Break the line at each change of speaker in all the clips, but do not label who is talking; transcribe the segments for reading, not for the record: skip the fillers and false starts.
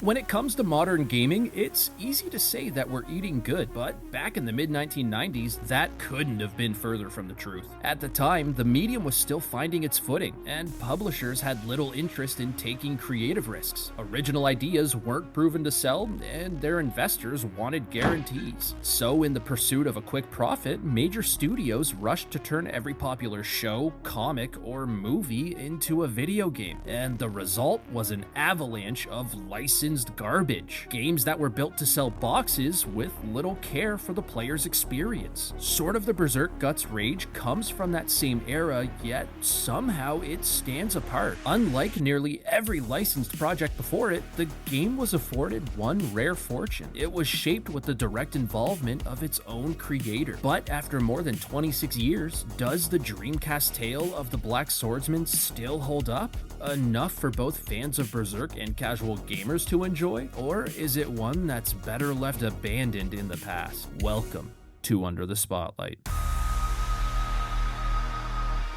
When it comes to modern gaming, it's easy to say that we're eating good, but back in the mid-1990s, that couldn't have been further from the truth. At the time, the medium was still finding its footing, and publishers had little interest in taking creative risks. Original ideas weren't proven to sell, and their investors wanted guarantees. So in the pursuit of a quick profit, major studios rushed to turn every popular show, comic, or movie into a video game, and the result was an avalanche of licensed garbage. Games that were built to sell boxes with little care for the player's experience. Sort of the Berserk Guts rage comes from that same era, yet somehow it stands apart. Unlike nearly every licensed project before it, the game was afforded one rare fortune. It was shaped with the direct involvement of its own creator. But after more than 26 years, does the Dreamcast tale of the Black Swordsman still hold up? Enough for both fans of Berserk and casual gamers to enjoy? Or is it one that's better left abandoned in the past? Welcome to Under the Spotlight.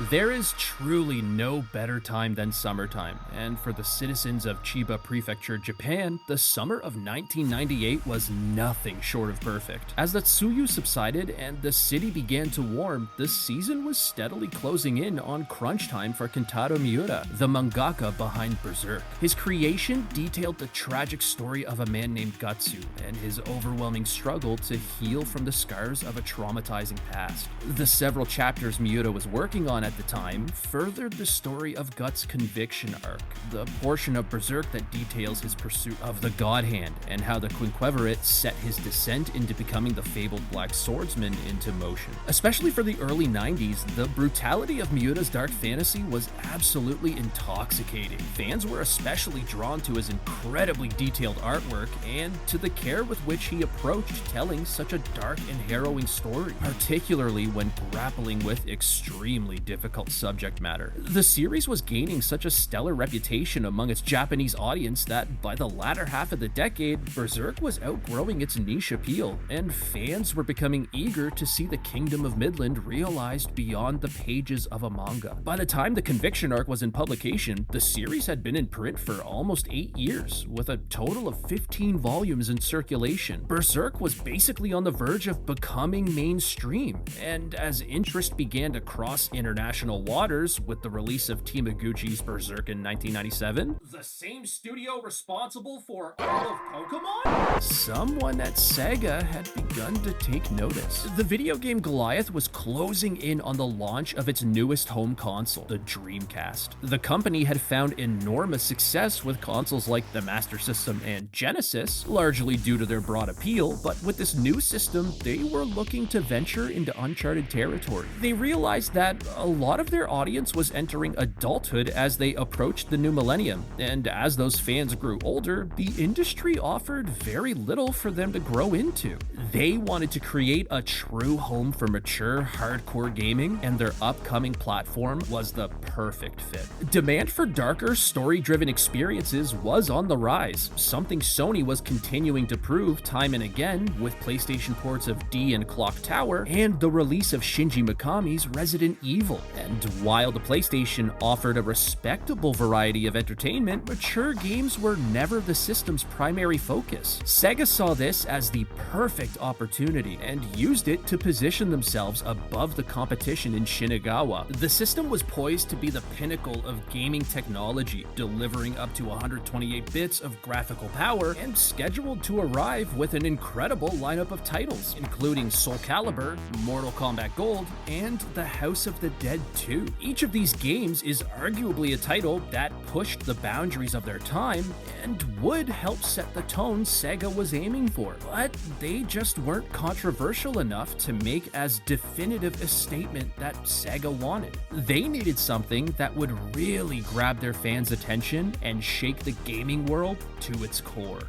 There is truly no better time than summertime, and for the citizens of Chiba Prefecture, Japan, the summer of 1998 was nothing short of perfect. As the Tsuyu subsided and the city began to warm, the season was steadily closing in on crunch time for Kentaro Miura, the mangaka behind Berserk. His creation detailed the tragic story of a man named Gatsu and his overwhelming struggle to heal from the scars of a traumatizing past. The several chapters Miura was working on at the time furthered the story of Guts' conviction arc, the portion of Berserk that details his pursuit of the God Hand and how the Quinquevirate set his descent into becoming the fabled Black Swordsman into motion. Especially for the early 90s, the brutality of Miura's dark fantasy was absolutely intoxicating. Fans were especially drawn to his incredibly detailed artwork and to the care with which he approached telling such a dark and harrowing story, particularly when grappling with extremely difficult subject matter. The series was gaining such a stellar reputation among its Japanese audience that by the latter half of the decade, Berserk was outgrowing its niche appeal, and fans were becoming eager to see the Kingdom of Midland realized beyond the pages of a manga. By the time the Conviction arc was in publication, the series had been in print for almost 8 years, with a total of 15 volumes in circulation. Berserk was basically on the verge of becoming mainstream, and as interest began to cross international waters with the release of Tamaguchi's Berserk in 1997, the same studio responsible for all of Pokemon? Someone at SEGA had begun to take notice. The video game Goliath was closing in on the launch of its newest home console, the Dreamcast. The company had found enormous success with consoles like the Master System and Genesis, largely due to their broad appeal, but with this new system, they were looking to venture into uncharted territory. They realized that a lot of their audience was entering adulthood as they approached the new millennium, and as those fans grew older, the industry offered very little for them to grow into. They wanted to create a true home for mature, hardcore gaming, and their upcoming platform was the perfect fit. Demand for darker, story-driven experiences was on the rise, something Sony was continuing to prove time and again with PlayStation ports of D and Clock Tower and the release of Shinji Mikami's Resident Evil. And while the PlayStation offered a respectable variety of entertainment, mature games were never the system's primary focus. SEGA saw this as the perfect opportunity and used it to position themselves above the competition in Shinagawa. The system was poised to be the pinnacle of gaming technology, delivering up to 128 bits of graphical power and scheduled to arrive with an incredible lineup of titles, including Soul Calibur, Mortal Kombat Gold, and The House of the Dead 2. Each of these games is arguably a title that pushed the boundaries of their time and would help set the tone SEGA was aiming for, but they just weren't controversial enough to make as definitive a statement that SEGA wanted. They needed something that would really grab their fans' attention and shake the gaming world to its core.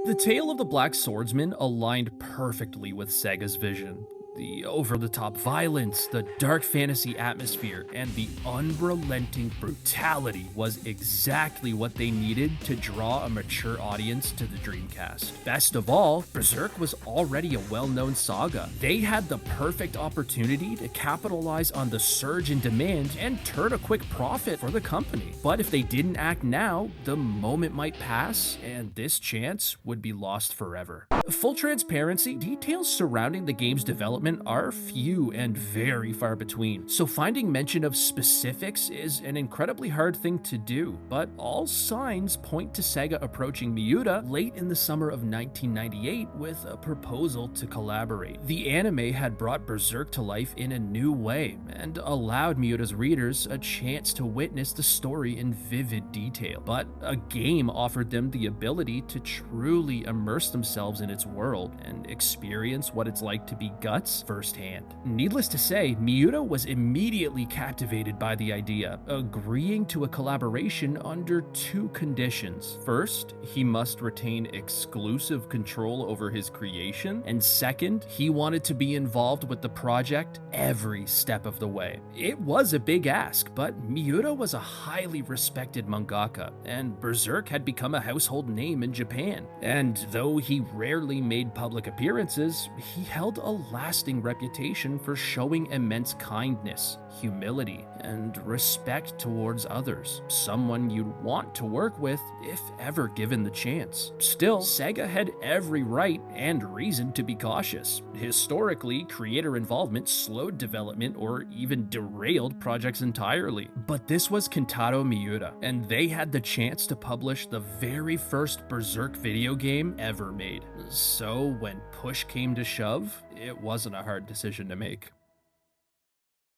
The tale of the Black Swordsman aligned perfectly with SEGA's vision. The over-the-top violence, the dark fantasy atmosphere, and the unrelenting brutality was exactly what they needed to draw a mature audience to the Dreamcast. Best of all, Berserk was already a well-known saga. They had the perfect opportunity to capitalize on the surge in demand and turn a quick profit for the company. But if they didn't act now, the moment might pass, and this chance would be lost forever. Full transparency, details surrounding the game's development are few and very far between, so finding mention of specifics is an incredibly hard thing to do, but all signs point to SEGA approaching Miura late in the summer of 1998 with a proposal to collaborate. The anime had brought Berserk to life in a new way and allowed Miura's readers a chance to witness the story in vivid detail, but a game offered them the ability to truly immerse themselves in its world and experience what it's like to be Guts firsthand. Needless to say, Miura was immediately captivated by the idea, agreeing to a collaboration under two conditions. First, he must retain exclusive control over his creation, and second, he wanted to be involved with the project every step of the way. It was a big ask, but Miura was a highly respected mangaka, and Berserk had become a household name in Japan. And though he rarely made public appearances, he held a lasting reputation for showing immense kindness, humility, and respect towards others, someone you'd want to work with if ever given the chance. Still, SEGA had every right and reason to be cautious. Historically, creator involvement slowed development or even derailed projects entirely. But this was Kentaro Miura, and they had the chance to publish the very first Berserk video game ever made. So when push came to shove, it wasn't a hard decision to make.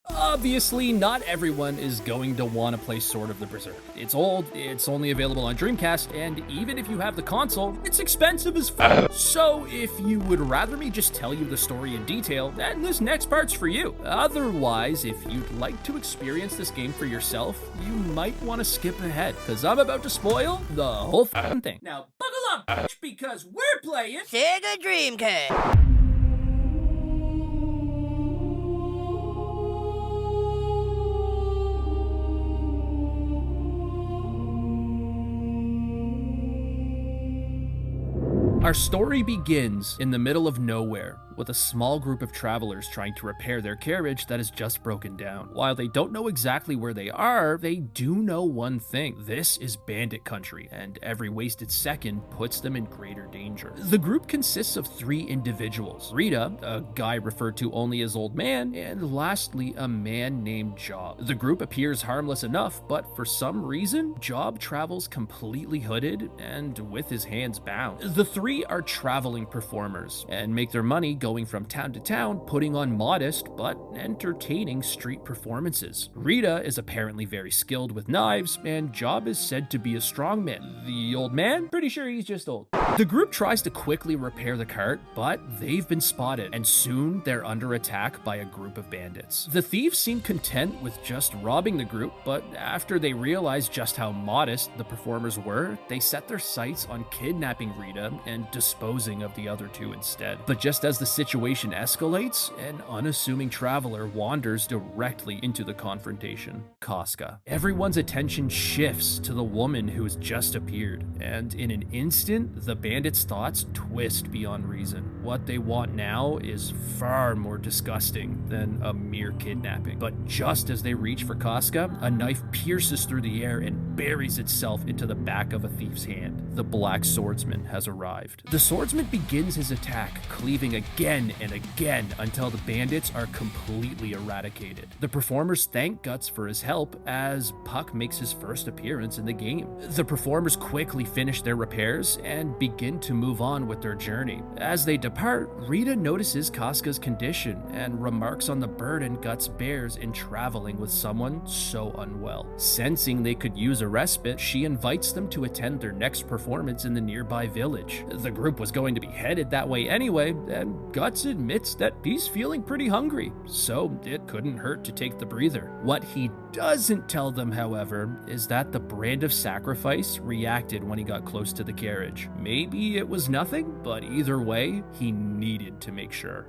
Obviously, not everyone is going to want to play Sword of the Berserk. It's old, it's only available on Dreamcast, and even if you have the console, it's expensive as fuck. So if you would rather me just tell you the story in detail, then this next part's for you. Otherwise, if you'd like to experience this game for yourself, you might want to skip ahead, because I'm about to spoil the whole thing. Now, buckle up, because we're playing
SEGA Dreamcast.
Our story begins in the middle of nowhere, with a small group of travelers trying to repair their carriage that has just broken down. While they don't know exactly where they are, they do know one thing. This is bandit country, and every wasted second puts them in greater danger. The group consists of 3 individuals: Rita, a guy referred to only as Old Man, and lastly, a man named Job. The group appears harmless enough, but for some reason, Job travels completely hooded and with his hands bound. The 3 are traveling performers and make their money going from town to town, putting on modest but entertaining street performances. Rita is apparently very skilled with knives, and Job is said to be a strongman. The Old Man? Pretty sure he's just old. The group tries to quickly repair the cart, but they've been spotted, and soon they're under attack by a group of bandits. The thieves seem content with just robbing the group, but after they realize just how modest the performers were, they set their sights on kidnapping Rita and disposing of the other 2 instead. But just as the situation escalates, an unassuming traveler wanders directly into the confrontation: Casca. Everyone's attention shifts to the woman who has just appeared, and in an instant, the bandits' thoughts twist beyond reason. What they want now is far more disgusting than a mere kidnapping. But just as they reach for Casca, a knife pierces through the air and buries itself into the back of a thief's hand. The Black Swordsman has arrived. The swordsman begins his attack, cleaving again and again until the bandits are completely eradicated. The performers thank Guts for his help as Puck makes his first appearance in the game. The performers quickly finish their repairs and begin to move on with their journey. As they depart, Rita notices Casca's condition and remarks on the burden Guts bears in traveling with someone so unwell. Sensing they could use a respite, she invites them to attend their next performance in the nearby village. The group was going to be headed that way anyway, and Guts admits that he's feeling pretty hungry, so it couldn't hurt to take the breather. What he doesn't tell them, however, is that the brand of sacrifice reacted when he got close to the carriage. Maybe it was nothing, but either way, he needed to make sure.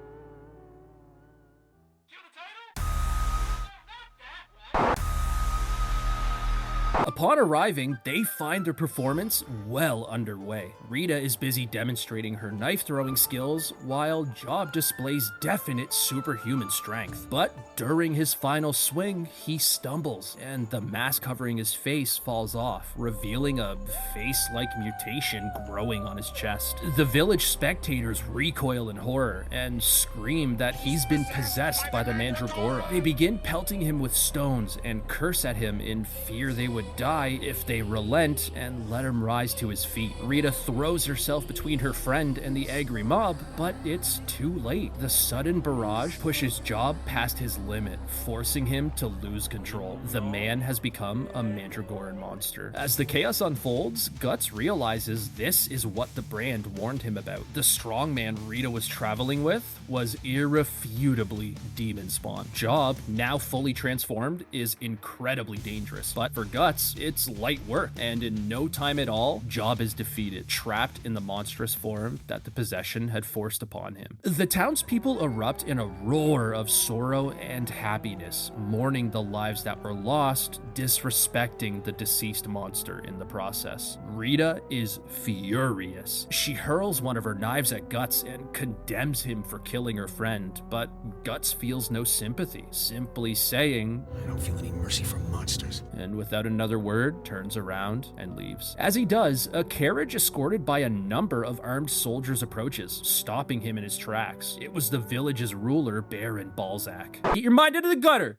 Upon arriving, they find their performance well underway. Rita is busy demonstrating her knife-throwing skills, while Job displays definite superhuman strength. But during his final swing, he stumbles, and the mask covering his face falls off, revealing a face-like mutation growing on his chest. The village spectators recoil in horror and scream that he's been possessed by the Mandragora. They begin pelting him with stones and curse at him in fear they would die if they relent and let him rise to his feet. Rita throws herself between her friend and the angry mob, but it's too late. The sudden barrage pushes Job past his limit, forcing him to lose control. The man has become a Mandragoran monster. As the chaos unfolds, Guts realizes this is what the brand warned him about. The strongman Rita was traveling with was irrefutably demon spawn. Job, now fully transformed, is incredibly dangerous, but for Guts, it's light work, and in no time at all, Job is defeated, trapped in the monstrous form that the possession had forced upon him. The townspeople erupt in a roar of sorrow and happiness, mourning the lives that were lost, disrespecting the deceased monster in the process. Rita is furious. She hurls one of her knives at Guts and condemns him for killing her friend, but Guts feels no sympathy, simply saying,
"I don't feel any mercy for monsters,"
and without another word, turns around and leaves. As he does, a carriage escorted by a number of armed soldiers approaches, stopping him in his tracks. It was the village's ruler, Baron Balzac. Get your mind out of the gutter!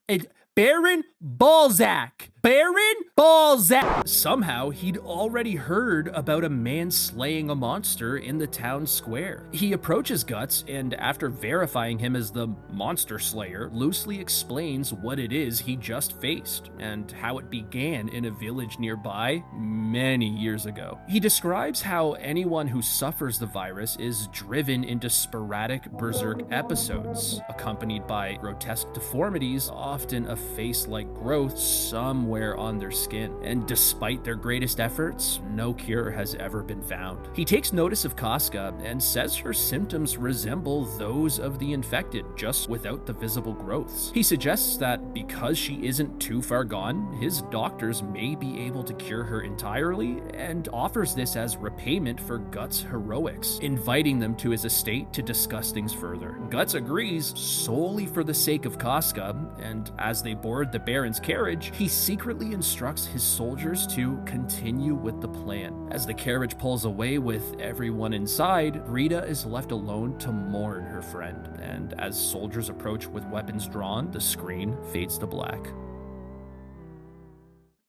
Baron Balzac! Baron Balzac! Somehow, he'd already heard about a man slaying a monster in the town square. He approaches Guts and, after verifying him as the monster slayer, loosely explains what it is he just faced and how it began in a village nearby many years ago. He describes how anyone who suffers the virus is driven into sporadic Berserk episodes, accompanied by grotesque deformities, often a face-like growth somewhere on their skin. And despite their greatest efforts, no cure has ever been found. He takes notice of Casca and says her symptoms resemble those of the infected, just without the visible growths. He suggests that because she isn't too far gone, his doctors may be able to cure her entirely, and offers this as repayment for Guts' heroics, inviting them to his estate to discuss things further. Guts agrees solely for the sake of Casca, and as they board the Baron's carriage, he secretly instructs his soldiers to continue with the plan. As the carriage pulls away with everyone inside, Rita is left alone to mourn her friend, and as soldiers approach with weapons drawn, the screen fades to black.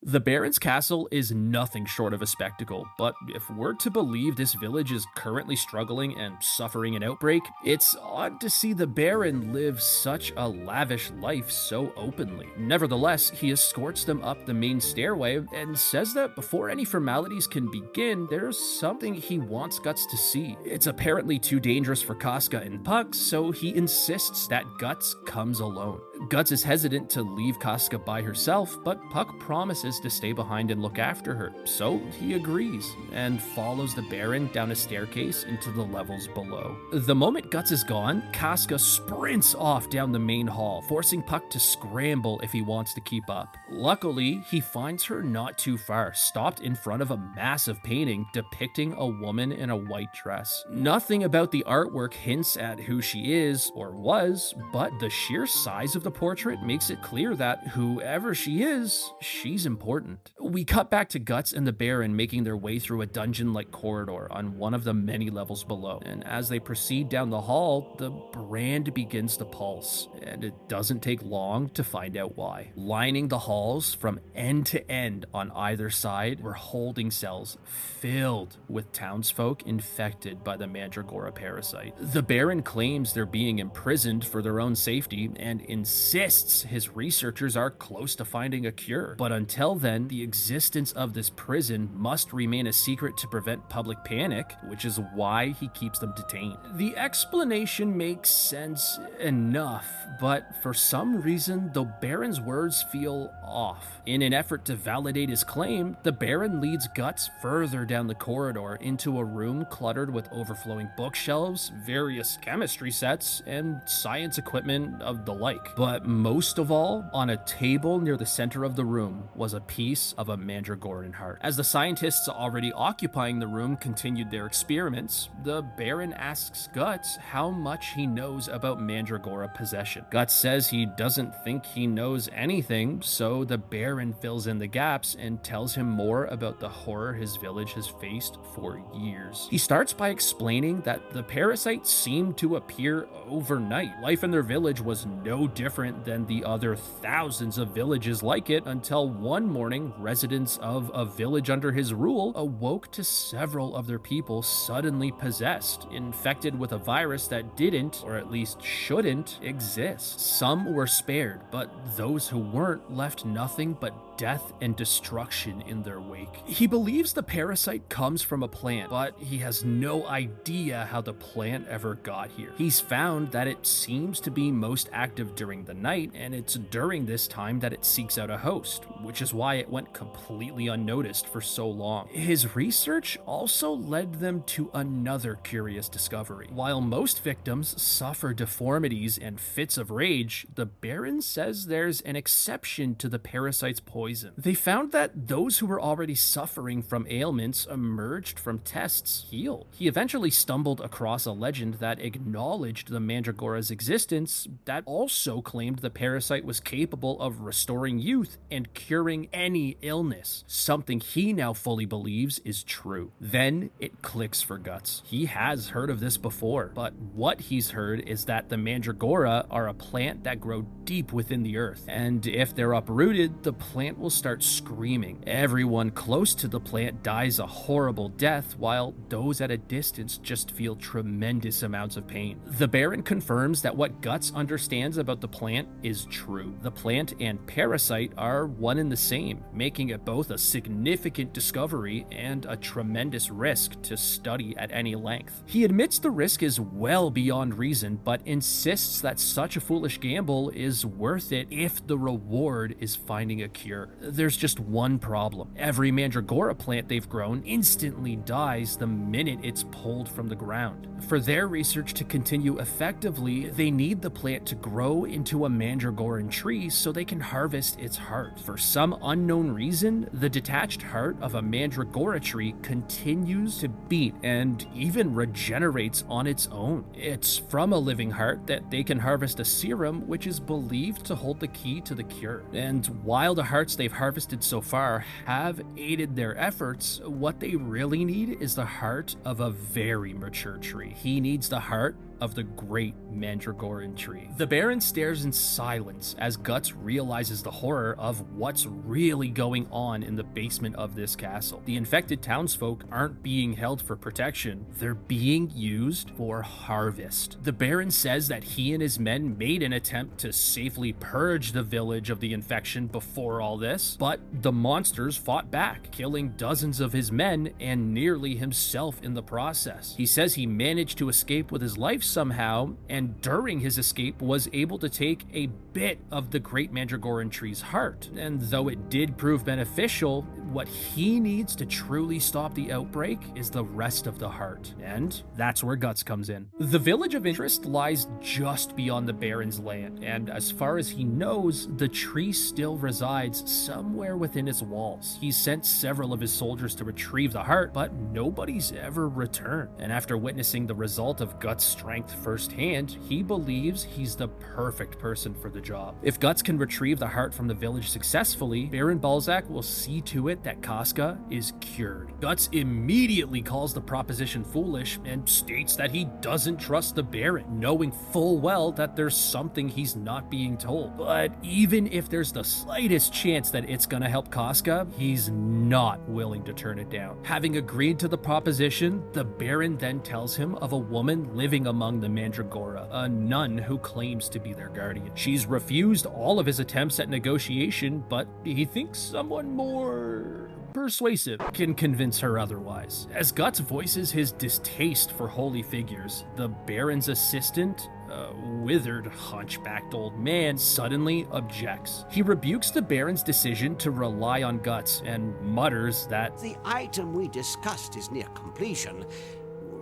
The Baron's castle is nothing short of a spectacle, but if we're to believe this village is currently struggling and suffering an outbreak, it's odd to see the Baron live such a lavish life so openly. Nevertheless, he escorts them up the main stairway and says that before any formalities can begin, there's something he wants Guts to see. It's apparently too dangerous for Casca and Puck, so he insists that Guts comes alone. Guts is hesitant to leave Casca by herself, but Puck promises to stay behind and look after her, so he agrees and follows the Baron down a staircase into the levels below. The moment Guts is gone, Casca sprints off down the main hall, forcing Puck to scramble if he wants to keep up. Luckily, he finds her not too far, stopped in front of a massive painting depicting a woman in a white dress. Nothing about the artwork hints at who she is or was, but the sheer size of the portrait makes it clear that whoever she is, she's important. We cut back to Guts and the Baron making their way through a dungeon-like corridor on one of the many levels below, and as they proceed down the hall, the brand begins to pulse, and it doesn't take long to find out why. Lining the halls from end to end on either side were holding cells filled with townsfolk infected by the Mandragora parasite. The Baron claims they're being imprisoned for their own safety and insists his researchers are close to finding a cure. But until then, the existence of this prison must remain a secret to prevent public panic, which is why he keeps them detained. The explanation makes sense enough, but for some reason, the Baron's words feel off. In an effort to validate his claim, the Baron leads Guts further down the corridor into a room cluttered with overflowing bookshelves, various chemistry sets, and science equipment of the like. But most of all, on a table near the center of the room was a piece of of a Mandragoran heart. As the scientists already occupying the room continued their experiments, the Baron asks Guts how much he knows about Mandragora possession. Guts says he doesn't think he knows anything, so the Baron fills in the gaps and tells him more about the horror his village has faced for years. He starts by explaining that the parasite seemed to appear overnight. Life in their village was no different than the other thousands of villages like it until one morning, residents of a village under his rule awoke to several of their people suddenly possessed, infected with a virus that didn't, or at least shouldn't, exist. Some were spared, but those who weren't left nothing but death and destruction in their wake. He believes the parasite comes from a plant, but he has no idea how the plant ever got here. He's found that it seems to be most active during the night, and it's during this time that it seeks out a host, which is why it went completely unnoticed for so long. His research also led them to another curious discovery. While most victims suffer deformities and fits of rage, the Baron says there's an exception to the parasite's poison. They found that those who were already suffering from ailments emerged from tests healed. He eventually stumbled across a legend that acknowledged the Mandragora's existence that also claimed the parasite was capable of restoring youth and curing any illness, something he now fully believes is true. Then it clicks for Guts. He has heard of this before, but what he's heard is that the Mandragora are a plant that grow deep within the earth, and if they're uprooted, the plant will start screaming. Everyone close to the plant dies a horrible death, while those at a distance just feel tremendous amounts of pain. The Baron confirms that what Guts understands about the plant is true. The plant and parasite are one and the same, making it both a significant discovery and a tremendous risk to study at any length. He admits the risk is well beyond reason, but insists that such a foolish gamble is worth it if the reward is finding a cure. There's just one problem. Every Mandragora plant they've grown instantly dies the minute it's pulled from the ground. For their research to continue effectively, they need the plant to grow into a Mandragoran tree so they can harvest its heart. For some unknown reason, the detached heart of a Mandragora tree continues to beat and even regenerates on its own. It's from a living heart that they can harvest a serum which is believed to hold the key to the cure. And while the hearts they've harvested so far have aided their efforts, what they really need is the heart of a very mature tree. He needs the heart of the great Mandragoran tree. The Baron stares in silence as Guts realizes the horror of what's really going on in the basement of this castle. The infected townsfolk aren't being held for protection, they're being used for harvest. The Baron says that he and his men made an attempt to safely purge the village of the infection before all this, but the monsters fought back, killing dozens of his men and nearly himself in the process. He says he managed to escape with his life somehow, and during his escape was able to take a bit of the great Mandragoran tree's heart. And though it did prove beneficial, what he needs to truly stop the outbreak is the rest of the heart. And that's where Guts comes in. The village of interest lies just beyond the Baron's land, and as far as he knows, the tree still resides somewhere within its walls. He's sent several of his soldiers to retrieve the heart, but nobody's ever returned. And after witnessing the result of Guts' strength firsthand, he believes he's the perfect person for the job. If Guts can retrieve the heart from the village successfully, Baron Balzac will see to it that Casca is cured. Guts immediately calls the proposition foolish and states that he doesn't trust the Baron, knowing full well that there's something he's not being told. But even if there's the slightest chance that it's gonna help Casca, he's not willing to turn it down. Having agreed to the proposition, the Baron then tells him of a woman living among the Mandragora, a nun who claims to be their guardian. She's refused all of his attempts at negotiation, but he thinks someone more persuasive can convince her otherwise. As Guts voices his distaste for holy figures, the Baron's assistant, a withered, hunchbacked old man, suddenly objects. He rebukes the Baron's decision to rely on Guts and mutters that
The item we discussed is near completion.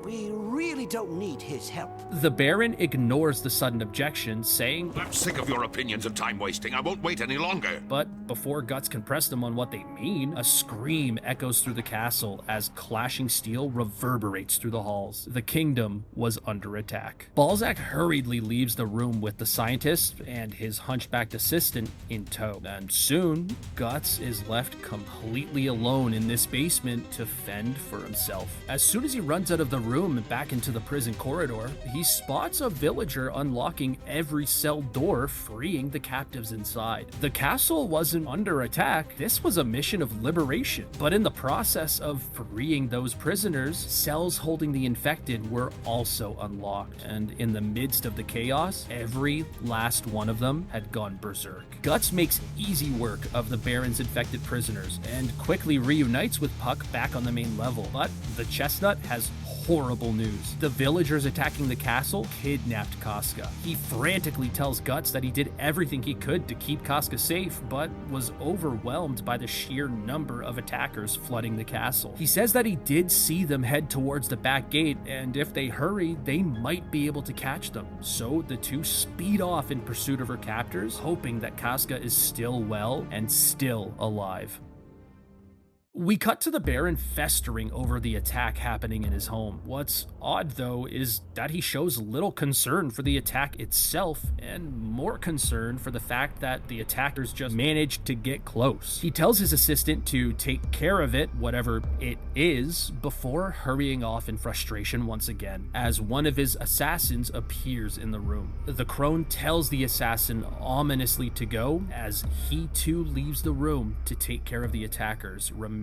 We really don't need his help.
The Baron ignores the sudden objection, saying,
I'm sick of your opinions and time wasting. I won't wait any longer.
but before Guts can press them on what they mean, a scream echoes through the castle as clashing steel reverberates through the halls. The kingdom was under attack. Balzac hurriedly leaves the room with the scientist and his hunchbacked assistant in tow, and soon Guts is left completely alone in this basement to fend for himself. As soon as he runs out of the room and back into the prison corridor, he spots a villager unlocking every cell door, freeing the captives inside. The castle wasn't under attack, this was a mission of liberation. But in the process of freeing those prisoners, cells holding the infected were also unlocked. And in the midst of the chaos, every last one of them had gone berserk. Guts makes easy work of the Baron's infected prisoners and quickly reunites with Puck back on the main level. But the Chestnut has horrible news. The villagers attacking the castle kidnapped Casca. He frantically tells Guts that he did everything he could to keep Casca safe, but was overwhelmed by the sheer number of attackers flooding the castle. He says that he did see them head towards the back gate, and if they hurry, they might be able to catch them. So the two speed off in pursuit of her captors, hoping that Casca is still well and still alive. We cut to the Baron festering over the attack happening in his home. What's odd, though, is that he shows little concern for the attack itself and more concern for the fact that the attackers just managed to get close. He tells his assistant to take care of it, whatever it is, before hurrying off in frustration once again, as one of his assassins appears in the room. The crone tells the assassin ominously to go, as he too leaves the room to take care of the attackers remaining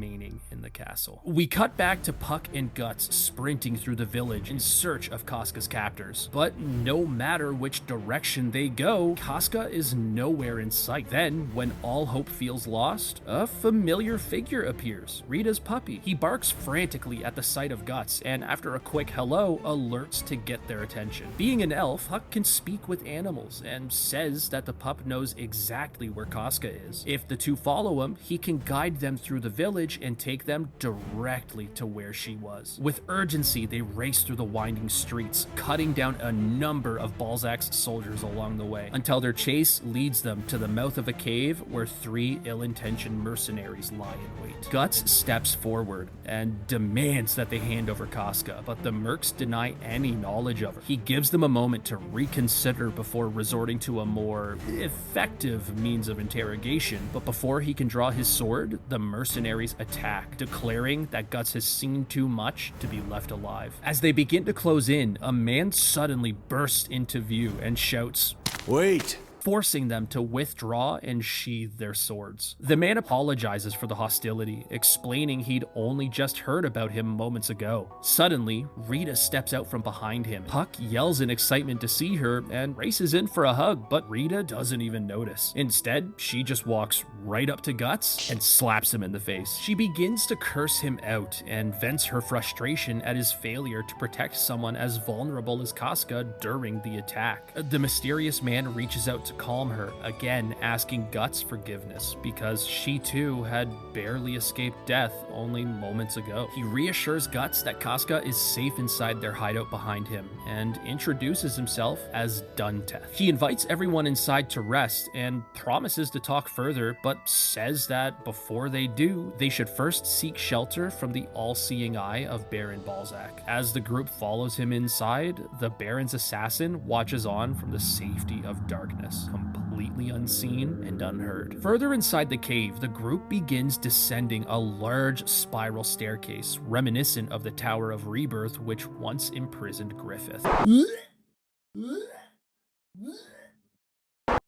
in the castle. We cut back to Puck and Guts sprinting through the village in search of Casca's captors. But no matter which direction they go, Casca is nowhere in sight. Then, when all hope feels lost, a familiar figure appears, Rita's puppy. He barks frantically at the sight of Guts, and after a quick hello, alerts to get their attention. Being an elf, Puck can speak with animals and says that the pup knows exactly where Casca is. If the two follow him, he can guide them through the village and take them directly to where she was. With urgency, they race through the winding streets, cutting down a number of Balzac's soldiers along the way, until their chase leads them to the mouth of a cave where three ill-intentioned mercenaries lie in wait. Guts steps forward and demands that they hand over Casca, but the mercs deny any knowledge of her. He gives them a moment to reconsider before resorting to a more effective means of interrogation, but before he can draw his sword, the mercenaries attack, declaring that Guts has seen too much to be left alive. As they begin to close in, a man suddenly bursts into view and shouts,
Wait!
forcing them to withdraw and sheathe their swords. The man apologizes for the hostility, explaining he'd only just heard about him moments ago. Suddenly, Rita steps out from behind him. Puck yells in excitement to see her and races in for a hug, but Rita doesn't even notice. Instead, she just walks right up to Guts and slaps him in the face. She begins to curse him out and vents her frustration at his failure to protect someone as vulnerable as Casca during the attack. The mysterious man reaches out to calm her, again asking Guts forgiveness because she too had barely escaped death only moments ago. He reassures Guts that Casca is safe inside their hideout behind him and introduces himself as Dunteth. He invites everyone inside to rest and promises to talk further, but says that before they do, they should first seek shelter from the all-seeing eye of Baron Balzac. As the group follows him inside, the Baron's assassin watches on from the safety of darkness, completely unseen and unheard. Further inside the cave, the group begins descending a large spiral staircase reminiscent of the Tower of Rebirth, which once imprisoned Griffith.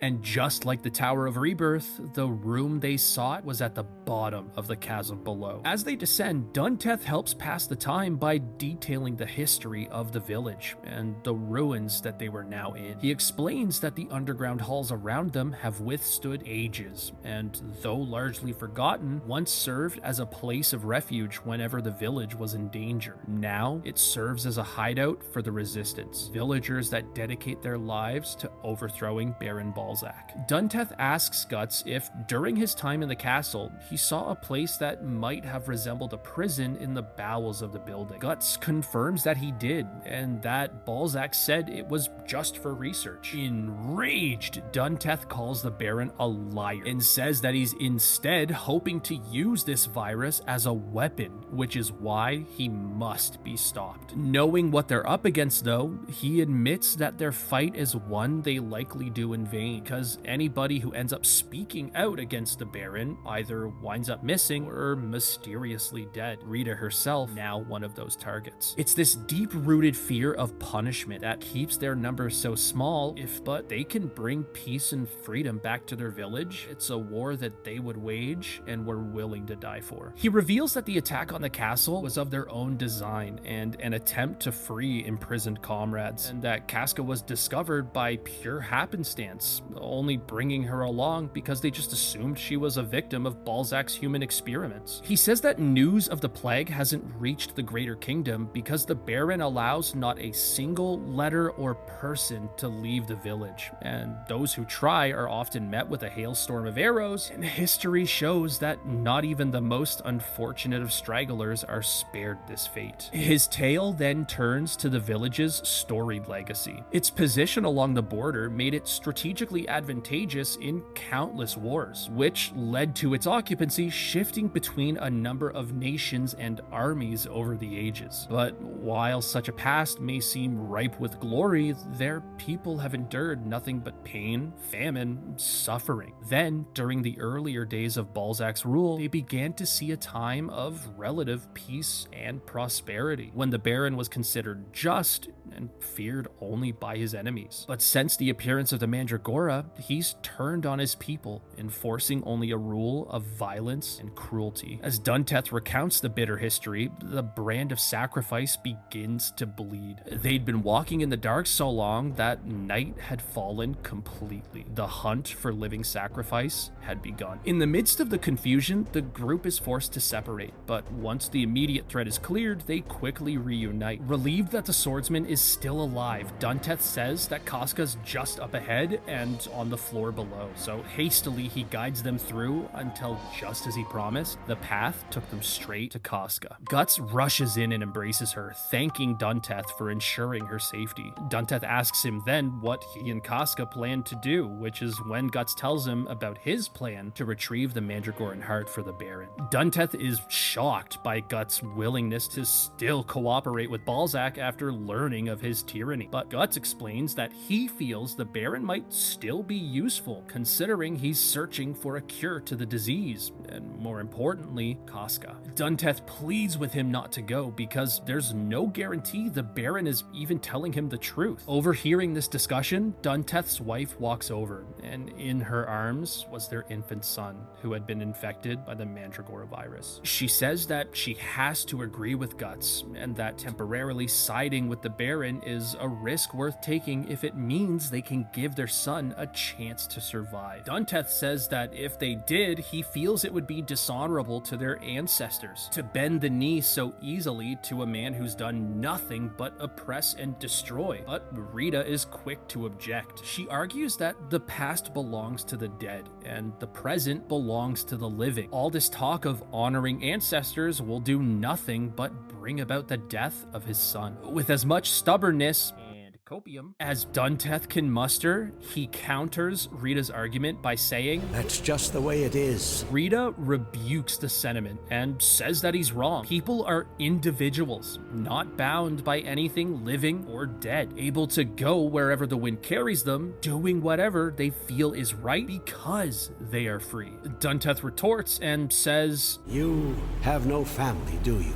And just like the Tower of Rebirth, the room they sought was at the bottom of the chasm below. As they descend, Dunteth helps pass the time by detailing the history of the village and the ruins that they were now in. He explains that the underground halls around them have withstood ages, and though largely forgotten, once served as a place of refuge whenever the village was in danger. Now, it serves as a hideout for the resistance, villagers that dedicate their lives to overthrowing Baron Balzac. Balzac. Dunteth asks Guts if, during his time in the castle, he saw a place that might have resembled a prison in the bowels of the building. Guts confirms that he did, and that Balzac said it was just for research. Enraged, Dunteth calls the Baron a liar and says that he's instead hoping to use this virus as a weapon, which is why he must be stopped. Knowing what they're up against though, he admits that their fight is one they likely do in vain, because anybody who ends up speaking out against the Baron either winds up missing or mysteriously dead. Rita herself, now one of those targets. It's this deep-rooted fear of punishment that keeps their numbers so small. If but they can bring peace and freedom back to their village, it's a war that they would wage and were willing to die for. He reveals that the attack on the castle was of their own design and an attempt to free imprisoned comrades, and that Casca was discovered by pure happenstance, only bringing her along because they just assumed she was a victim of Balzac's human experiments. He says that news of the plague hasn't reached the greater kingdom because the Baron allows not a single letter or person to leave the village, and those who try are often met with a hailstorm of arrows, and history shows that not even the most unfortunate of stragglers are spared this fate. His tale then turns to the village's storied legacy. Its position along the border made it strategically advantageous in countless wars, which led to its occupancy shifting between a number of nations and armies over the ages. But while such a past may seem ripe with glory, their people have endured nothing but pain, famine, suffering. Then, during the earlier days of Balzac's rule, they began to see a time of relative peace and prosperity, when the Baron was considered just and feared only by his enemies. But since the appearance of the Mandragora, he's turned on his people, enforcing only a rule of violence and cruelty. As Dunteth recounts the bitter history, the brand of sacrifice begins to bleed. They'd been walking in the dark so long that night had fallen completely. The hunt for living sacrifice had begun. In the midst of the confusion, the group is forced to separate, but once the immediate threat is cleared, they quickly reunite. Relieved that the swordsman is still alive, Dunteth says that Casca's just up ahead and on the floor below, so hastily he guides them through until, just as he promised, the path took them straight to Casca. Guts rushes in and embraces her, thanking Dunteth for ensuring her safety. Dunteth asks him then what he and Casca plan to do, which is when Guts tells him about his plan to retrieve the Mandragoran heart for the Baron. Dunteth is shocked by Guts' willingness to still cooperate with Balzac after learning of his tyranny, but Guts explains that he feels the Baron might still be useful, considering he's searching for a cure to the disease, and more importantly, Casca. Dunteth pleads with him not to go because there's no guarantee the Baron is even telling him the truth. Overhearing this discussion, Dunteth's wife walks over, and in her arms was their infant son, who had been infected by the Mandragora virus. She says that she has to agree with Guts, and that temporarily siding with the Baron is a risk worth taking if it means they can give their son a chance to survive. Dunteth says that if they did, he feels it would be dishonorable to their ancestors to bend the knee so easily to a man who's done nothing but oppress and destroy. But Rita is quick to object. She argues that the past belongs to the dead and the present belongs to the living. All this talk of honoring ancestors will do nothing but bring about the death of his son. With as much stubbornness and copium as Dunteth can muster, he counters Rita's argument by saying,
That's just the way it is.
Rita rebukes the sentiment and says that he's wrong. People are individuals, not bound by anything living or dead, able to go wherever the wind carries them, doing whatever they feel is right because they are free. Dunteth retorts and says,
You have no family, do you?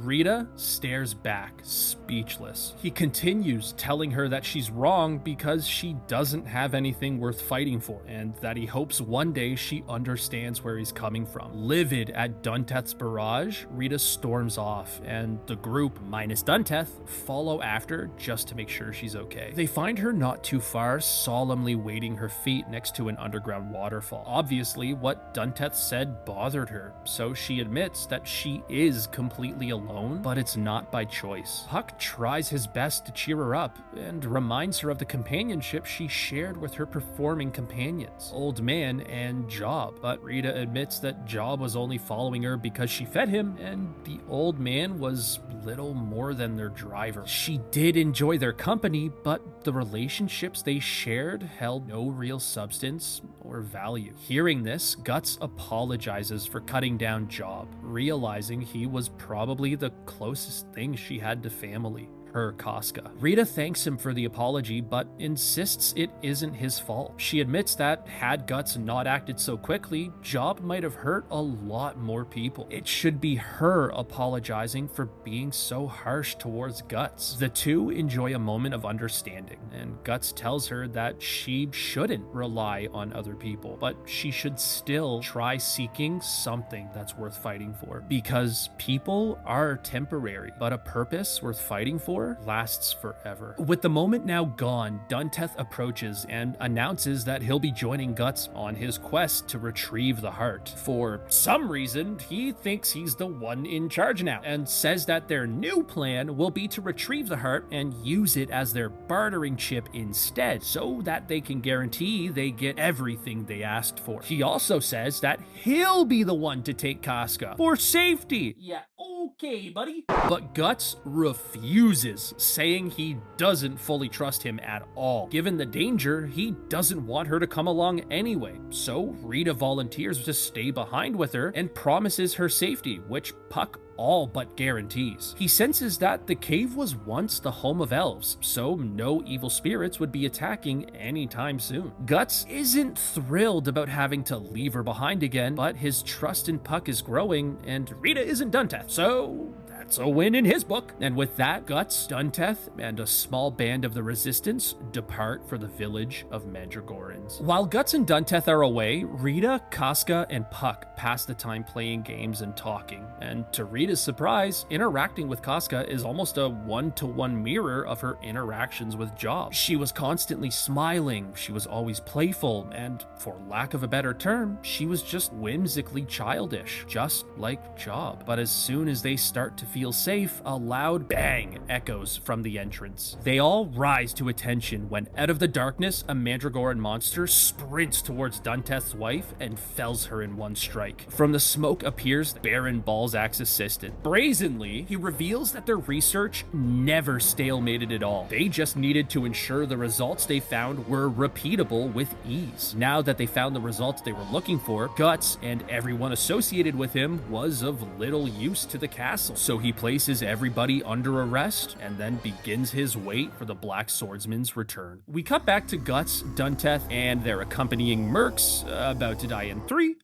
Rita stares back, speechless. He continues, telling her that she's wrong because she doesn't have anything worth fighting for, and that he hopes one day she understands where he's coming from. Livid at Dunteth's barrage, Rita storms off, and the group, minus Dunteth, follow after just to make sure she's okay. They find her not too far, solemnly waiting her feet next to an underground waterfall. Obviously, what Dunteth said bothered her, so she admits that she is completely alone alone, but it's not by choice. Puck tries his best to cheer her up and reminds her of the companionship she shared with her performing companions, Old Man and Job. But Rita admits that Job was only following her because she fed him, and the Old Man was little more than their driver. She did enjoy their company, but the relationships they shared held no real substance or value. Hearing this, Guts apologizes for cutting down Job, realizing he was probably the closest thing she had to family. Her Casca. Rita thanks him for the apology, but insists it isn't his fault. She admits that had Guts not acted so quickly, Job might have hurt a lot more people. It should be her apologizing for being so harsh towards Guts. The two enjoy a moment of understanding, and Guts tells her that she shouldn't rely on other people, but she should still try seeking something that's worth fighting for. Because people are temporary, but a purpose worth fighting for lasts forever. With the moment now gone, Dunteth approaches and announces that he'll be joining Guts on his quest to retrieve the heart. For some reason, he thinks he's the one in charge now, and says that their new plan will be to retrieve the heart and use it as their bartering chip instead, so that they can guarantee they get everything they asked for. He also says that he'll be the one to take Casca for safety. Yeah, okay, buddy. But Guts refuses, saying he doesn't fully trust him at all. Given the danger, he doesn't want her to come along anyway. So Rita volunteers to stay behind with her and promises her safety, which Puck all but guarantees. He senses that the cave was once the home of elves, so no evil spirits would be attacking anytime soon. Guts isn't thrilled about having to leave her behind again, but his trust in Puck is growing, and Rita isn't Dunteth, so that's a win in his book. And with that, Guts, Dunteth, and a small band of the Resistance depart for the village of Mandragorans. While Guts and Dunteth are away, Rita, Casca, and Puck pass the time playing games and talking, and to Rita's surprise, interacting with Casca is almost a one-to-one mirror of her interactions with Job. She was constantly smiling, she was always playful, and for lack of a better term, she was just whimsically childish, just like Job. But as soon as they start to feel safe, a loud bang echoes from the entrance. They all rise to attention when, out of the darkness, a Mandragoran monster sprints towards Dunteth's wife and fells her in one strike. From the smoke appears Baron Balzac's assistant. Brazenly, he reveals that their research never stalemated at all. They just needed to ensure the results they found were repeatable with ease. Now that they found the results they were looking for, Guts and everyone associated with him was of little use to the castle. So he places everybody under arrest and then begins his wait for the Black Swordsman's return. We cut back to Guts, Dunteth, and their accompanying mercs about to die in 3,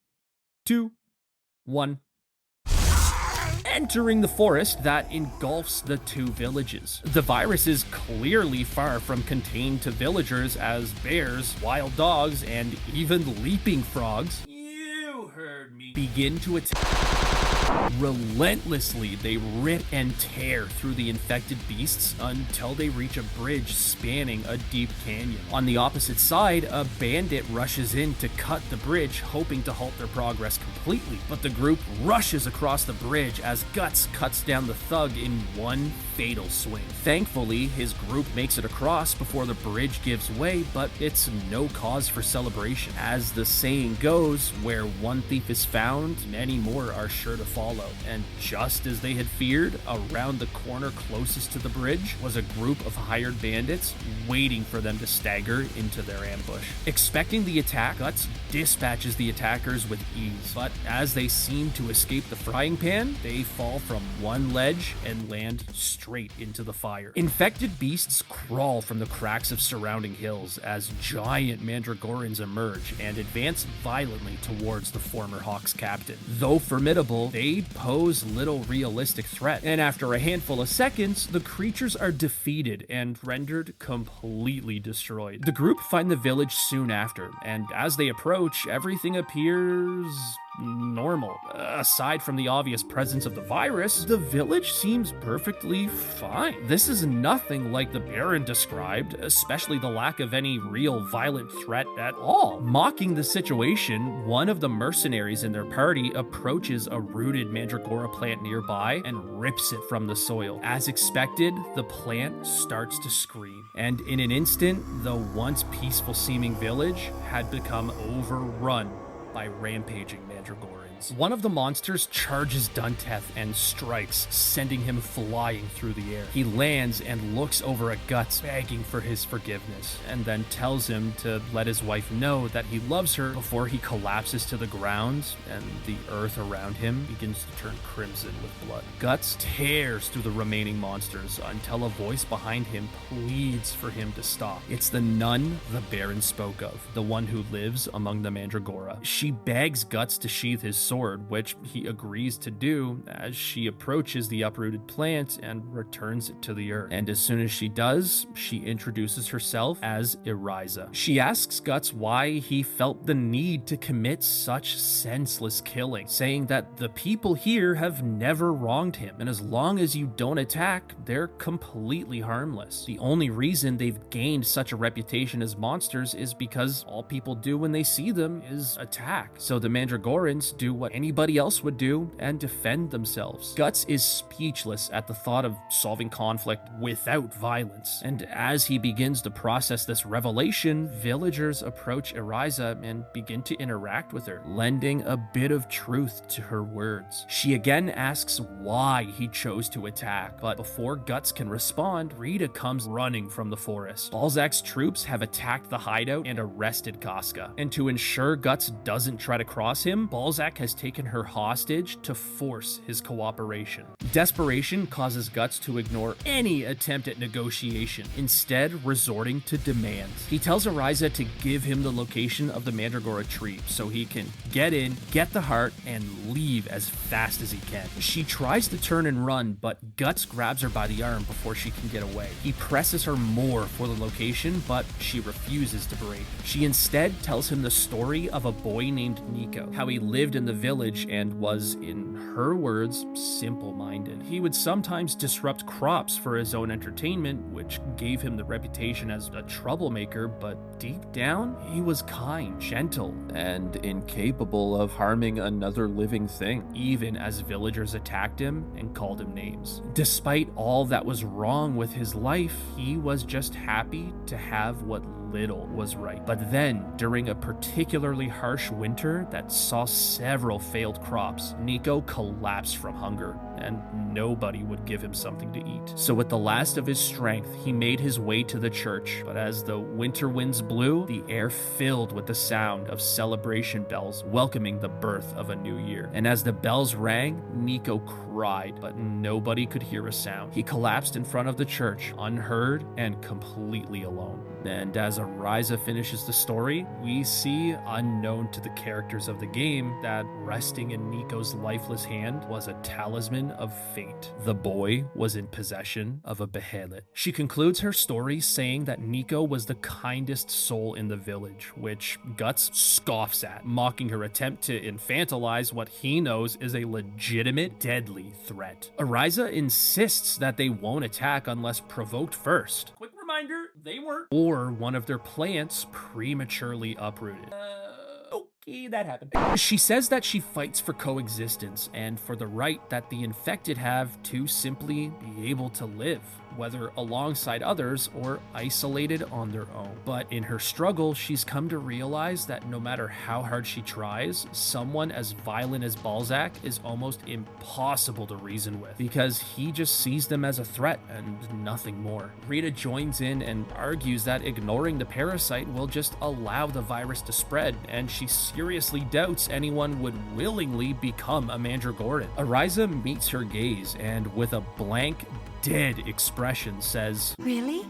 2, 1. Entering the forest that engulfs the two villages. The virus is clearly far from contained to villagers, as bears, wild dogs, and even leaping frogs, you heard me, begin to attack. Relentlessly, they rip and tear through the infected beasts until they reach a bridge spanning a deep canyon. On the opposite side, a bandit rushes in to cut the bridge, hoping to halt their progress completely. But the group rushes across the bridge as Guts cuts down the thug in one fatal swing. Thankfully, his group makes it across before the bridge gives way, but it's no cause for celebration. As the saying goes, where one thief is found, many more are sure to follow. And just as they had feared, around the corner closest to the bridge was a group of hired bandits waiting for them to stagger into their ambush. Expecting the attack, Guts dispatches the attackers with ease, but as they seem to escape the frying pan, they fall from one ledge and land straight into the fire. Infected beasts crawl from the cracks of surrounding hills as giant Mandragorans emerge and advance violently towards the former Hawk's captain. Though formidable, they pose little realistic threat, and after a handful of seconds, the creatures are defeated and rendered completely destroyed. The group find the village soon after, and as they approach, everything appears normal. Aside from the obvious presence of the virus, the village seems perfectly fine. This is nothing like the Baron described, especially the lack of any real violent threat at all. Mocking the situation, one of the mercenaries in their party approaches a rooted mandragora plant nearby and rips it from the soil. As expected, the plant starts to scream, and in an instant, the once peaceful seeming village had become overrun by rampaging mandragorans. One of the monsters charges Dunteth and strikes, sending him flying through the air. He lands and looks over at Guts, begging for his forgiveness, and then tells him to let his wife know that he loves her before he collapses to the ground and the earth around him begins to turn crimson with blood. Guts tears through the remaining monsters until a voice behind him pleads for him to stop. It's the nun the Baron spoke of, the one who lives among the mandragora. She begs Guts to sheath his sword, which he agrees to do as she approaches the uprooted plant and returns it to the earth. And as soon as she does, she introduces herself as Eriza. She asks Guts why he felt the need to commit such senseless killing, saying that the people here have never wronged him, and as long as you don't attack, they're completely harmless. The only reason they've gained such a reputation as monsters is because all people do when they see them is attack. So the Mandragorans do what anybody else would do and defend themselves. Guts is speechless at the thought of solving conflict without violence, and as he begins to process this revelation, villagers approach Eriza and begin to interact with her, lending a bit of truth to her words. She again asks why he chose to attack, but before Guts can respond, Rita comes running from the forest. Balzac's troops have attacked the hideout and arrested Casca, and to ensure Guts doesn't try to cross him, Balzac has taken her hostage to force his cooperation. Desperation causes Guts to ignore any attempt at negotiation, instead resorting to demands. He tells Eriza to give him the location of the Mandragora tree so he can get in, get the heart, and leave as fast as he can. She tries to turn and run, but Guts grabs her by the arm before she can get away. He presses her more for the location, but she refuses to break. She instead tells him the story of a boy named Nico, how he lived in the village and was, in her words, simple-minded. He would sometimes disrupt crops for his own entertainment, which gave him the reputation as a troublemaker, but deep down, he was kind, gentle, and incapable of harming another living thing, even as villagers attacked him and called him names. Despite all that was wrong with his life, he was just happy to have what little was right. But then, during a particularly harsh winter that saw several failed crops, Nico collapsed from hunger, and nobody would give him something to eat. So with the last of his strength, he made his way to the church, but as the winter winds blew, the air filled with the sound of celebration bells welcoming the birth of a new year. And as the bells rang, Nico cried, but nobody could hear a sound. He collapsed in front of the church, unheard and completely alone. And as Eriza finishes the story, we see, unknown to the characters of the game, that resting in Nico's lifeless hand was a talisman of fate. The boy was in possession of a behelit. She concludes her story saying that Nico was the kindest soul in the village, which Guts scoffs at, mocking her attempt to infantilize what he knows is a legitimate, deadly threat. Eriza insists that they won't attack unless provoked first. Quick reminder, they weren't. Or one of their plants prematurely uprooted. Okay, that happened. She says that she fights for coexistence and for the right that the infected have to simply be able to live, whether alongside others or isolated on their own. But in her struggle, she's come to realize that no matter how hard she tries, someone as violent as Balzac is almost impossible to reason with, because he just sees them as a threat and nothing more. Rita joins in and argues that ignoring the parasite will just allow the virus to spread, and she seriously doubts anyone would willingly become a Mandragoran. Eriza meets her gaze and with a blank, dead expression says,
Really?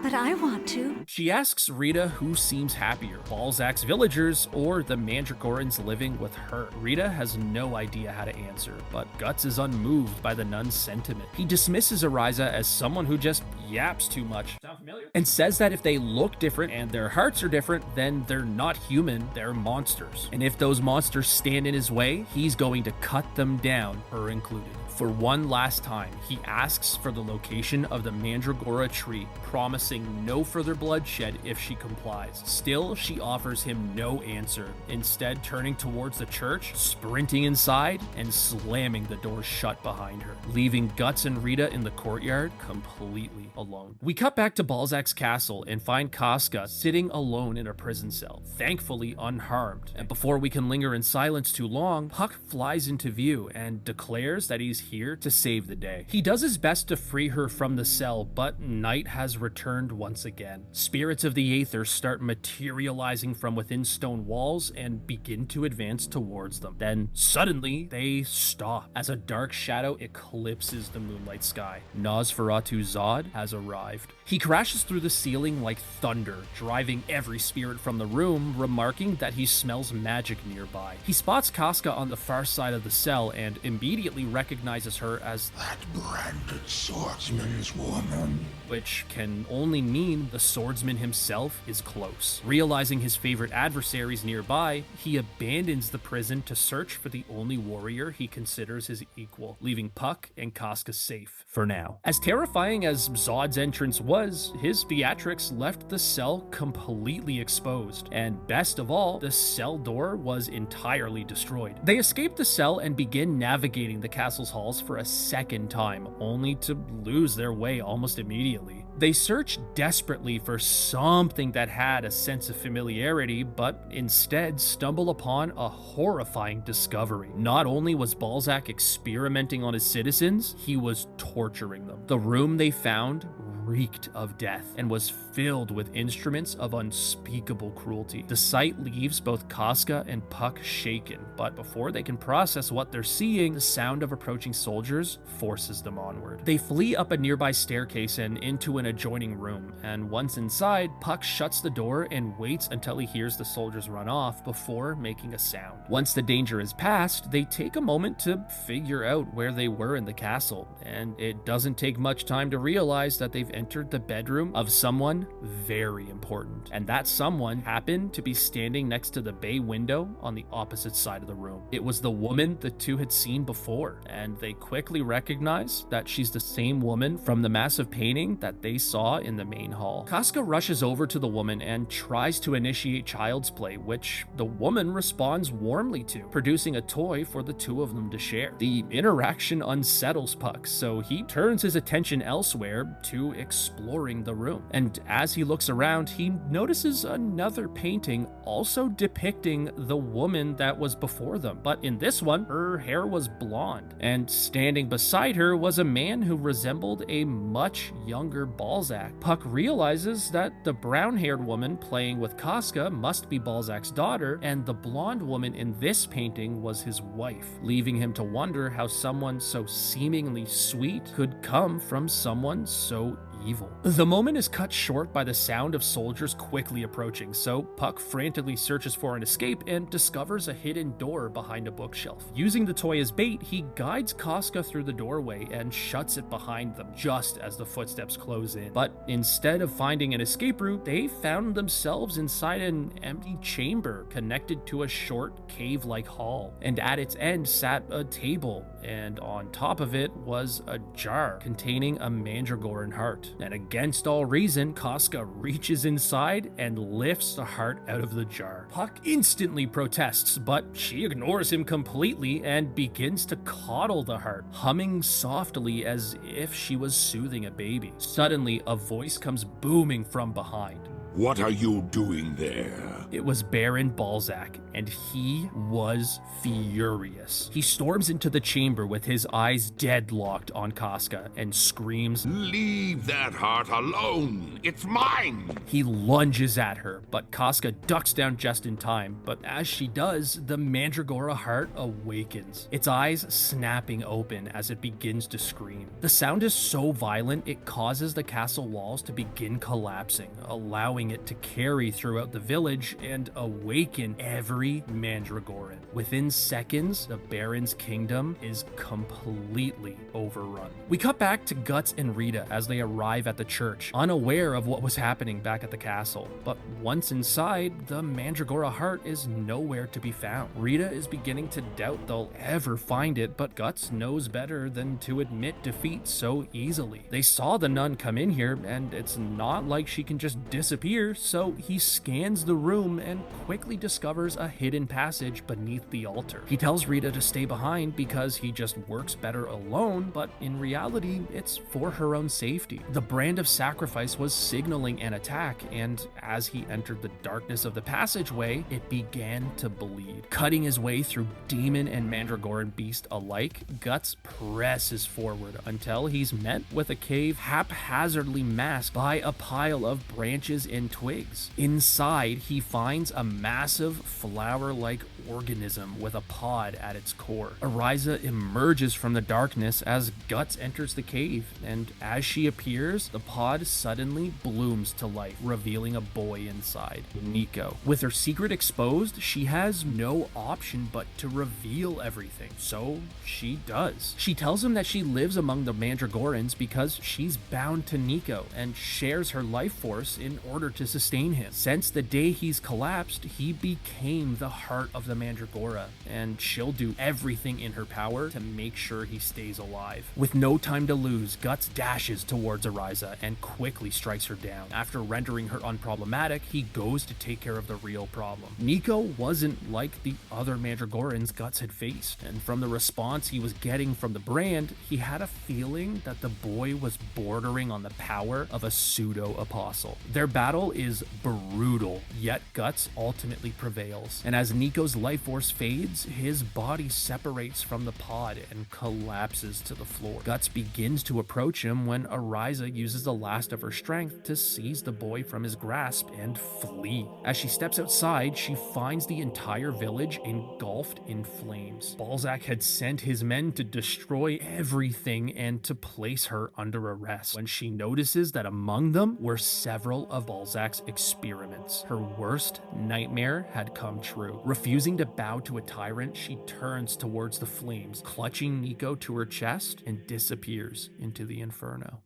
But I want to.
She asks Rita who seems happier, Balzac's villagers or the Mandragorans living with her. Rita has no idea how to answer, but Guts is unmoved by the nun's sentiment. He dismisses Ariza as someone who just yaps too much. Sound familiar? And says that if they look different and their hearts are different, then they're not human, they're monsters. And if those monsters stand in his way, he's going to cut them down, her included. For one last time, he asks for the location of the Mandragora tree, promising no further bloodshed if she complies. Still, she offers him no answer, instead turning towards the church, sprinting inside, and slamming the door shut behind her, leaving Guts and Rita in the courtyard completely alone. We cut back to Balzac's castle and find Casca sitting alone in a prison cell, thankfully unharmed. And before we can linger in silence too long, Puck flies into view and declares that he's here to save the day. He does his best to free her from the cell, but night has returned once again. Spirits of the Aether start materializing from within stone walls and begin to advance towards them. Then suddenly they stop as a dark shadow eclipses the moonlight sky. Nosferatu Zod has arrived. He crashes through the ceiling like thunder, driving every spirit from the room, remarking that he smells magic nearby. He spots Casca on the far side of the cell and immediately recognizes her as
that branded swordsman's woman,
which can only mean the swordsman himself is close. Realizing his favorite adversaries nearby, he abandons the prison to search for the only warrior he considers his equal, leaving Puck and Casca safe for now. As terrifying as Zod's entrance was, his theatrics left the cell completely exposed, and best of all, the cell door was entirely destroyed. They escape the cell and begin navigating the castle's halls for a second time, only to lose their way almost immediately. They search desperately for something that had a sense of familiarity, but instead stumble upon a horrifying discovery. Not only was Balzac experimenting on his citizens, he was torturing them. The room they found reeked of death and was filled with instruments of unspeakable cruelty. The sight leaves both Casca and Puck shaken, but before they can process what they're seeing, the sound of approaching soldiers forces them onward. They flee up a nearby staircase and into an adjoining room, and once inside, Puck shuts the door and waits until he hears the soldiers run off before making a sound. Once the danger is past, they take a moment to figure out where they were in the castle, and it doesn't take much time to realize that they've entered the bedroom of someone very important, and that someone happened to be standing next to the bay window on the opposite side of the room. It was the woman the two had seen before, and they quickly recognize that she's the same woman from the massive painting that they saw in the main hall. Casca rushes over to the woman and tries to initiate child's play, which the woman responds warmly to, producing a toy for the two of them to share. The interaction unsettles Puck, so he turns his attention elsewhere to exploring the room. And as he looks around, he notices another painting also depicting the woman that was before them. But in this one, her hair was blonde, and standing beside her was a man who resembled a much younger Balzac. Puck realizes that the brown-haired woman playing with Casca must be Balzac's daughter, and the blonde woman in this painting was his wife, leaving him to wonder how someone so seemingly sweet could come from someone so evil. The moment is cut short by the sound of soldiers quickly approaching, so Puck frantically searches for an escape and discovers a hidden door behind a bookshelf. Using the toy as bait, he guides Casca through the doorway and shuts it behind them just as the footsteps close in. But instead of finding an escape route, they found themselves inside an empty chamber connected to a short cave-like hall, and at its end sat a table, and on top of it was a jar containing a Mandragoran heart. And against all reason, Casca reaches inside and lifts the heart out of the jar. Puck instantly protests, but she ignores him completely and begins to coddle the heart, humming softly as if she was soothing a baby. Suddenly, a voice comes booming from behind.
What are you doing there?
It was Baron Balzac, and he was furious. He storms into the chamber with his eyes deadlocked on Casca and screams,
Leave that heart alone! It's mine!
He lunges at her, but Casca ducks down just in time. But as she does, the Mandragora heart awakens, its eyes snapping open as it begins to scream. The sound is so violent it causes the castle walls to begin collapsing, allowing it to carry throughout the village and awaken every Mandragoran. Within seconds, the Baron's kingdom is completely overrun. We cut back to Guts and Rita as they arrive at the church, unaware of what was happening back at the castle. But once inside, the Mandragora heart is nowhere to be found. Rita is beginning to doubt they'll ever find it, but Guts knows better than to admit defeat so easily. They saw the nun come in here, and it's not like she can just disappear, so he scans the room and quickly discovers a hidden passage beneath the altar. He tells Rita to stay behind because he just works better alone, but in reality, it's for her own safety. The brand of sacrifice was signaling an attack, and as he entered the darkness of the passageway, it began to bleed. Cutting his way through demon and Mandragoran beast alike, Guts presses forward until he's met with a cave haphazardly masked by a pile of branches and twigs. Inside, he finds a massive flower-like organism with a pod at its core. Ariza emerges from the darkness as Guts enters the cave, and as she appears, the pod suddenly blooms to life, revealing a boy inside, Nico. With her secret exposed, she has no option but to reveal everything, so she does. She tells him that she lives among the Mandragorans because she's bound to Nico and shares her life force in order to sustain him. Since the day he's collapsed, he became the heart of the Mandragora, and she'll do everything in her power to make sure he stays alive. With no time to lose, Guts dashes towards Ariza and quickly strikes her down. After rendering her unproblematic, he goes to take care of the real problem. Nico wasn't like the other Mandragorans Guts had faced, and from the response he was getting from the brand, he had a feeling that the boy was bordering on the power of a pseudo-apostle. Their battle is brutal, yet Guts ultimately prevails, and as Nico's life force fades, his body separates from the pod and collapses to the floor. Guts begins to approach him when Ariza uses the last of her strength to seize the boy from his grasp and flee. As she steps outside, she finds the entire village engulfed in flames. Balzac had sent his men to destroy everything and to place her under arrest when she notices that among them were several of Balzac's experiments. Her worst nightmare had come true. Refusing to bow to a tyrant, she turns towards the flames, clutching Nico to her chest, and disappears into the inferno.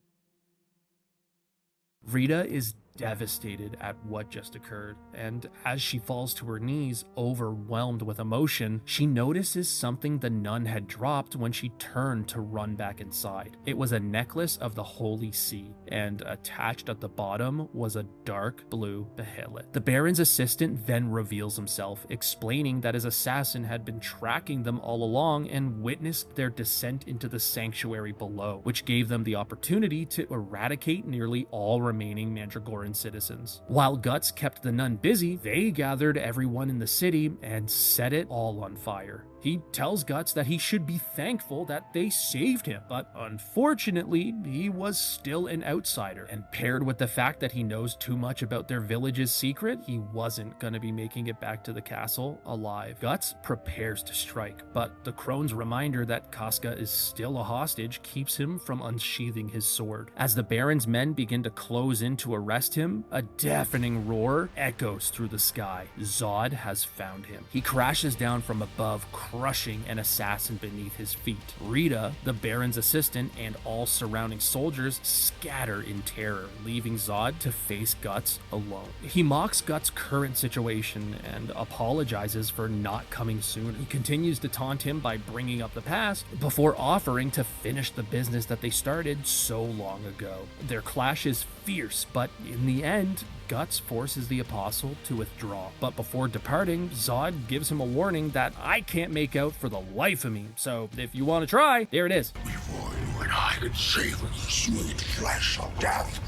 Rita is devastated at what just occurred, and as she falls to her knees, overwhelmed with emotion, she notices something the nun had dropped when she turned to run back inside. It was a necklace of the Holy See, and attached at the bottom was a dark blue behelit. The Baron's assistant then reveals himself, explaining that his assassin had been tracking them all along and witnessed their descent into the sanctuary below, which gave them the opportunity to eradicate nearly all remaining Mandragoran citizens. While Guts kept the nun busy, they gathered everyone in the city and set it all on fire. He tells Guts that he should be thankful that they saved him, but unfortunately, he was still an outsider, and paired with the fact that he knows too much about their village's secret, he wasn't gonna be making it back to the castle alive. Guts prepares to strike, but the crone's reminder that Casca is still a hostage keeps him from unsheathing his sword. As the Baron's men begin to close in to arrest him, a deafening roar echoes through the sky. Zod has found him. He crashes down from above, crushing an assassin beneath his feet. Rita, the Baron's assistant, and all surrounding soldiers scatter in terror, leaving Zod to face Guts alone. He mocks Guts' current situation and apologizes for not coming sooner. He continues to taunt him by bringing up the past before offering to finish the business that they started so long ago. Their clash is fierce, but in the end, Guts forces the apostle to withdraw. But before departing, Zod gives him a warning that I can't make out for the life of me, so if you want to try, there it is.
Before you and I can savor the sweet flesh of death,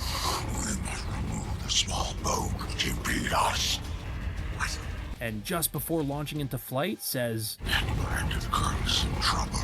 we must remove the small bone which impede us. With
and just before launching into flight says,
"Black Girl's in trouble."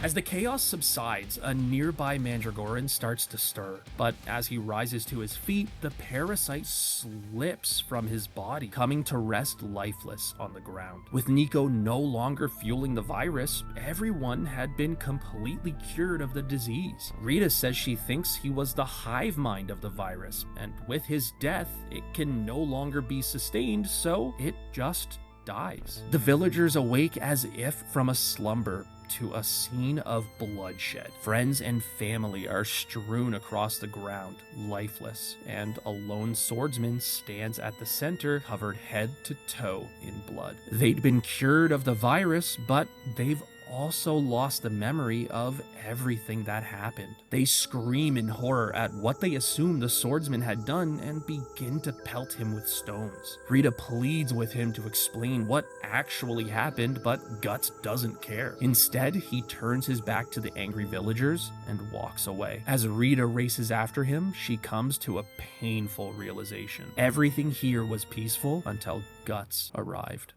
As the chaos subsides, a nearby Mandragoran starts to stir, but as he rises to his feet, the parasite slips from his body, coming to rest lifeless on the ground. With Nico no longer fueling the virus, everyone had been completely cured of the disease. Rita says she thinks he was the hive mind of the virus, and with his death, it can no longer be sustained, so it just dies. The villagers awake as if from a slumber to a scene of bloodshed. Friends and family are strewn across the ground, lifeless, and a lone swordsman stands at the center, covered head to toe in blood. They'd been cured of the virus, but they've also lost the memory of everything that happened. They scream in horror at what they assume the swordsman had done and begin to pelt him with stones. Rita pleads with him to explain what actually happened, but Guts doesn't care. Instead, he turns his back to the angry villagers and walks away. As Rita races after him, she comes to a painful realization. Everything here was peaceful until Guts arrived.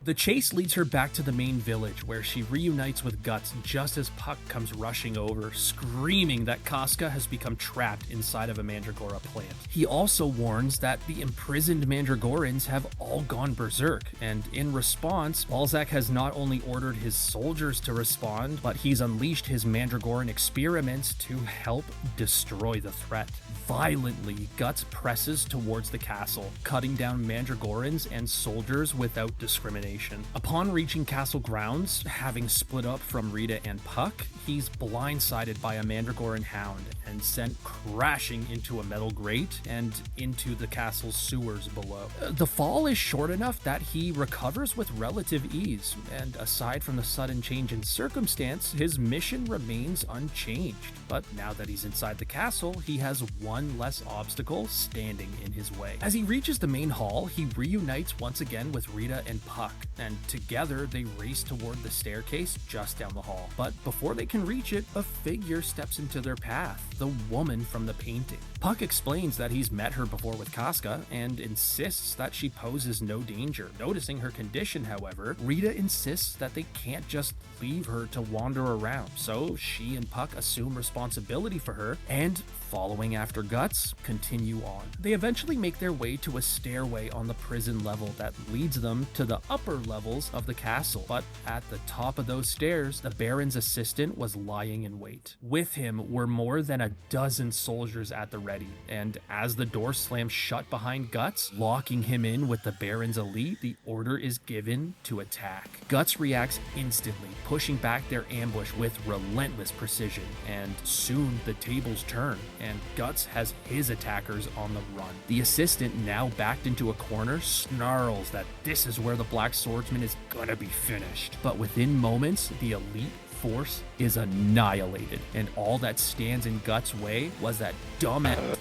The chase leads her back to the main village, where she reunites with Guts just as Puck comes rushing over, screaming that Casca has become trapped inside of a Mandragora plant. He also warns that the imprisoned Mandragorans have all gone berserk, and in response, Balzac has not only ordered his soldiers to respond, but he's unleashed his Mandragoran experiments to help destroy the threat. Violently, Guts presses towards the castle, cutting down Mandragorans and soldiers without discrimination. Upon reaching castle grounds, having split up from Rita and Puck, he's blindsided by a Mandragoran hound and sent crashing into a metal grate and into the castle's sewers below. The fall is short enough that he recovers with relative ease, and aside from the sudden change in circumstance, his mission remains unchanged. But now that he's inside the castle, he has one less obstacle standing in his way. As he reaches the main hall, he reunites once again with Rita and Puck, and together they race toward the staircase just down the hall. But before they can reach it, a figure steps into their path, the woman from the painting. Puck explains that he's met her before with Casca and insists that she poses no danger. Noticing her condition, however, Rita insists that they can't just leave her to wander around, so she and Puck assume responsibility for her and, following after Guts, continue on. They eventually make their way to a stairway on the prison level that leads them to the upper levels of the castle, but at the top of those stairs, the Baron's assistant was lying in wait. With him were more than a dozen soldiers at the ready, and as the door slams shut behind Guts, locking him in with the Baron's elite, the order is given to attack. Guts reacts instantly, pushing back their ambush with relentless precision, and soon the tables turn, and Guts has his attackers on the run. The assistant, now backed into a corner, snarls that this is where the Black Swordsman is gonna be finished. But within moments, the elite force is annihilated, and all that stands in Guts' way was that dumbass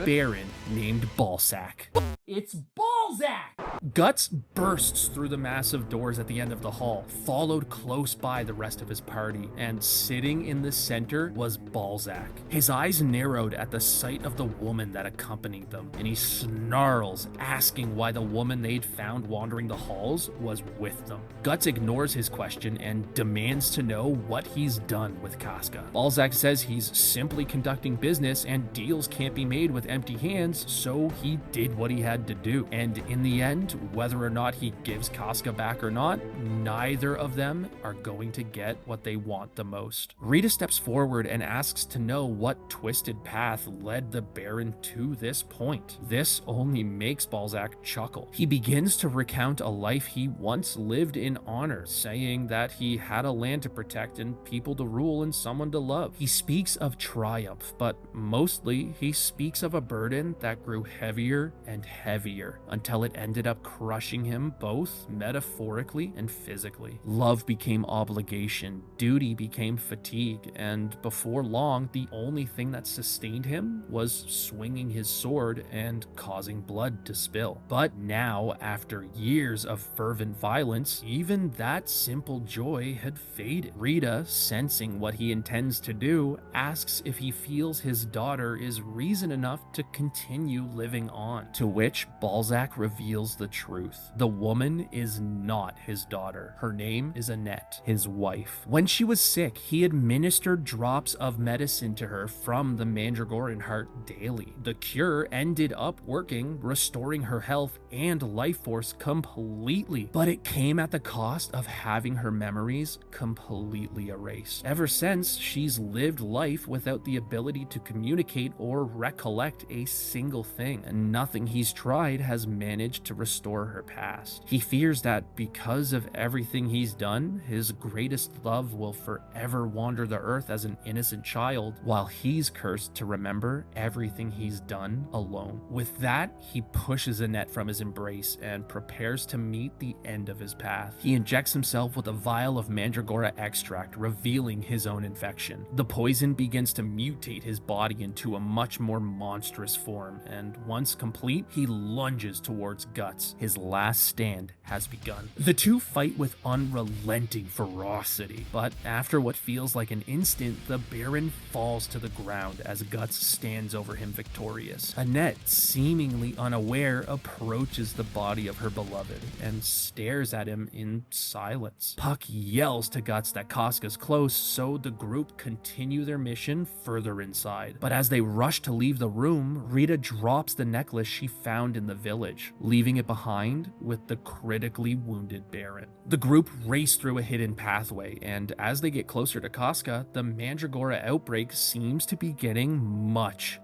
Baron named Balzac. It's Balzac! Guts bursts through the massive doors at the end of the hall, followed close by the rest of his party, and sitting in the center was Balzac. His eyes narrowed at the sight of the woman that accompanied them, and he snarls, asking why the woman they'd found wandering the halls was with them. Guts ignores his question and demands to know what he's done with Casca. Balzac says he's simply conducting business and deals can't be made with empty hands, so he did what he had to do. And in the end, whether or not he gives Casca back or not, neither of them are going to get what they want the most. Rita steps forward and asks to know what twisted path led the Baron to this point. This only makes Balzac chuckle. He begins to recount a life he once lived in honor, saying that he had a land to protect and people to rule and someone to love. He speaks of triumph, but mostly he speaks of a burden that grew heavier and heavier until it ended up crushing him both metaphorically and physically. Love became obligation, duty became fatigue, and before long, the only thing that sustained him was swinging his sword and causing blood to spill. But now, after years of fervent violence, even that simple joy had faded. Rita, sensing what he intends to do, asks if he feels his daughter is reason enough to continue living on, to which Balzac reveals the the truth. The woman is not his daughter. Her name is Annette, his wife. When she was sick, he administered drops of medicine to her from the Mandragoran heart daily. The cure ended up working, restoring her health and life force completely, but it came at the cost of having her memories completely erased. Ever since, she's lived life without the ability to communicate or recollect a single thing, and nothing he's tried has managed to restore her past. He fears that because of everything he's done, his greatest love will forever wander the earth as an innocent child, while he's cursed to remember everything he's done alone. With that, he pushes Annette from his embrace and prepares to meet the end of his path. He injects himself with a vial of Mandragora extract, revealing his own infection. The poison begins to mutate his body into a much more monstrous form, and once complete, he lunges towards Guts. His last stand has begun. The two fight with unrelenting ferocity, but after what feels like an instant, the Baron falls to the ground as Guts stands over him victorious. Annette, seemingly unaware, approaches the body of her beloved and stares at him in silence. Puck yells to Guts that Casca's close, so the group continue their mission further inside. But as they rush to leave the room, Rita drops the necklace she found in the village, leaving it behind with the critically wounded Baron. The group race through a hidden pathway, and as they get closer to Casca, the Mandragora outbreak seems to be getting much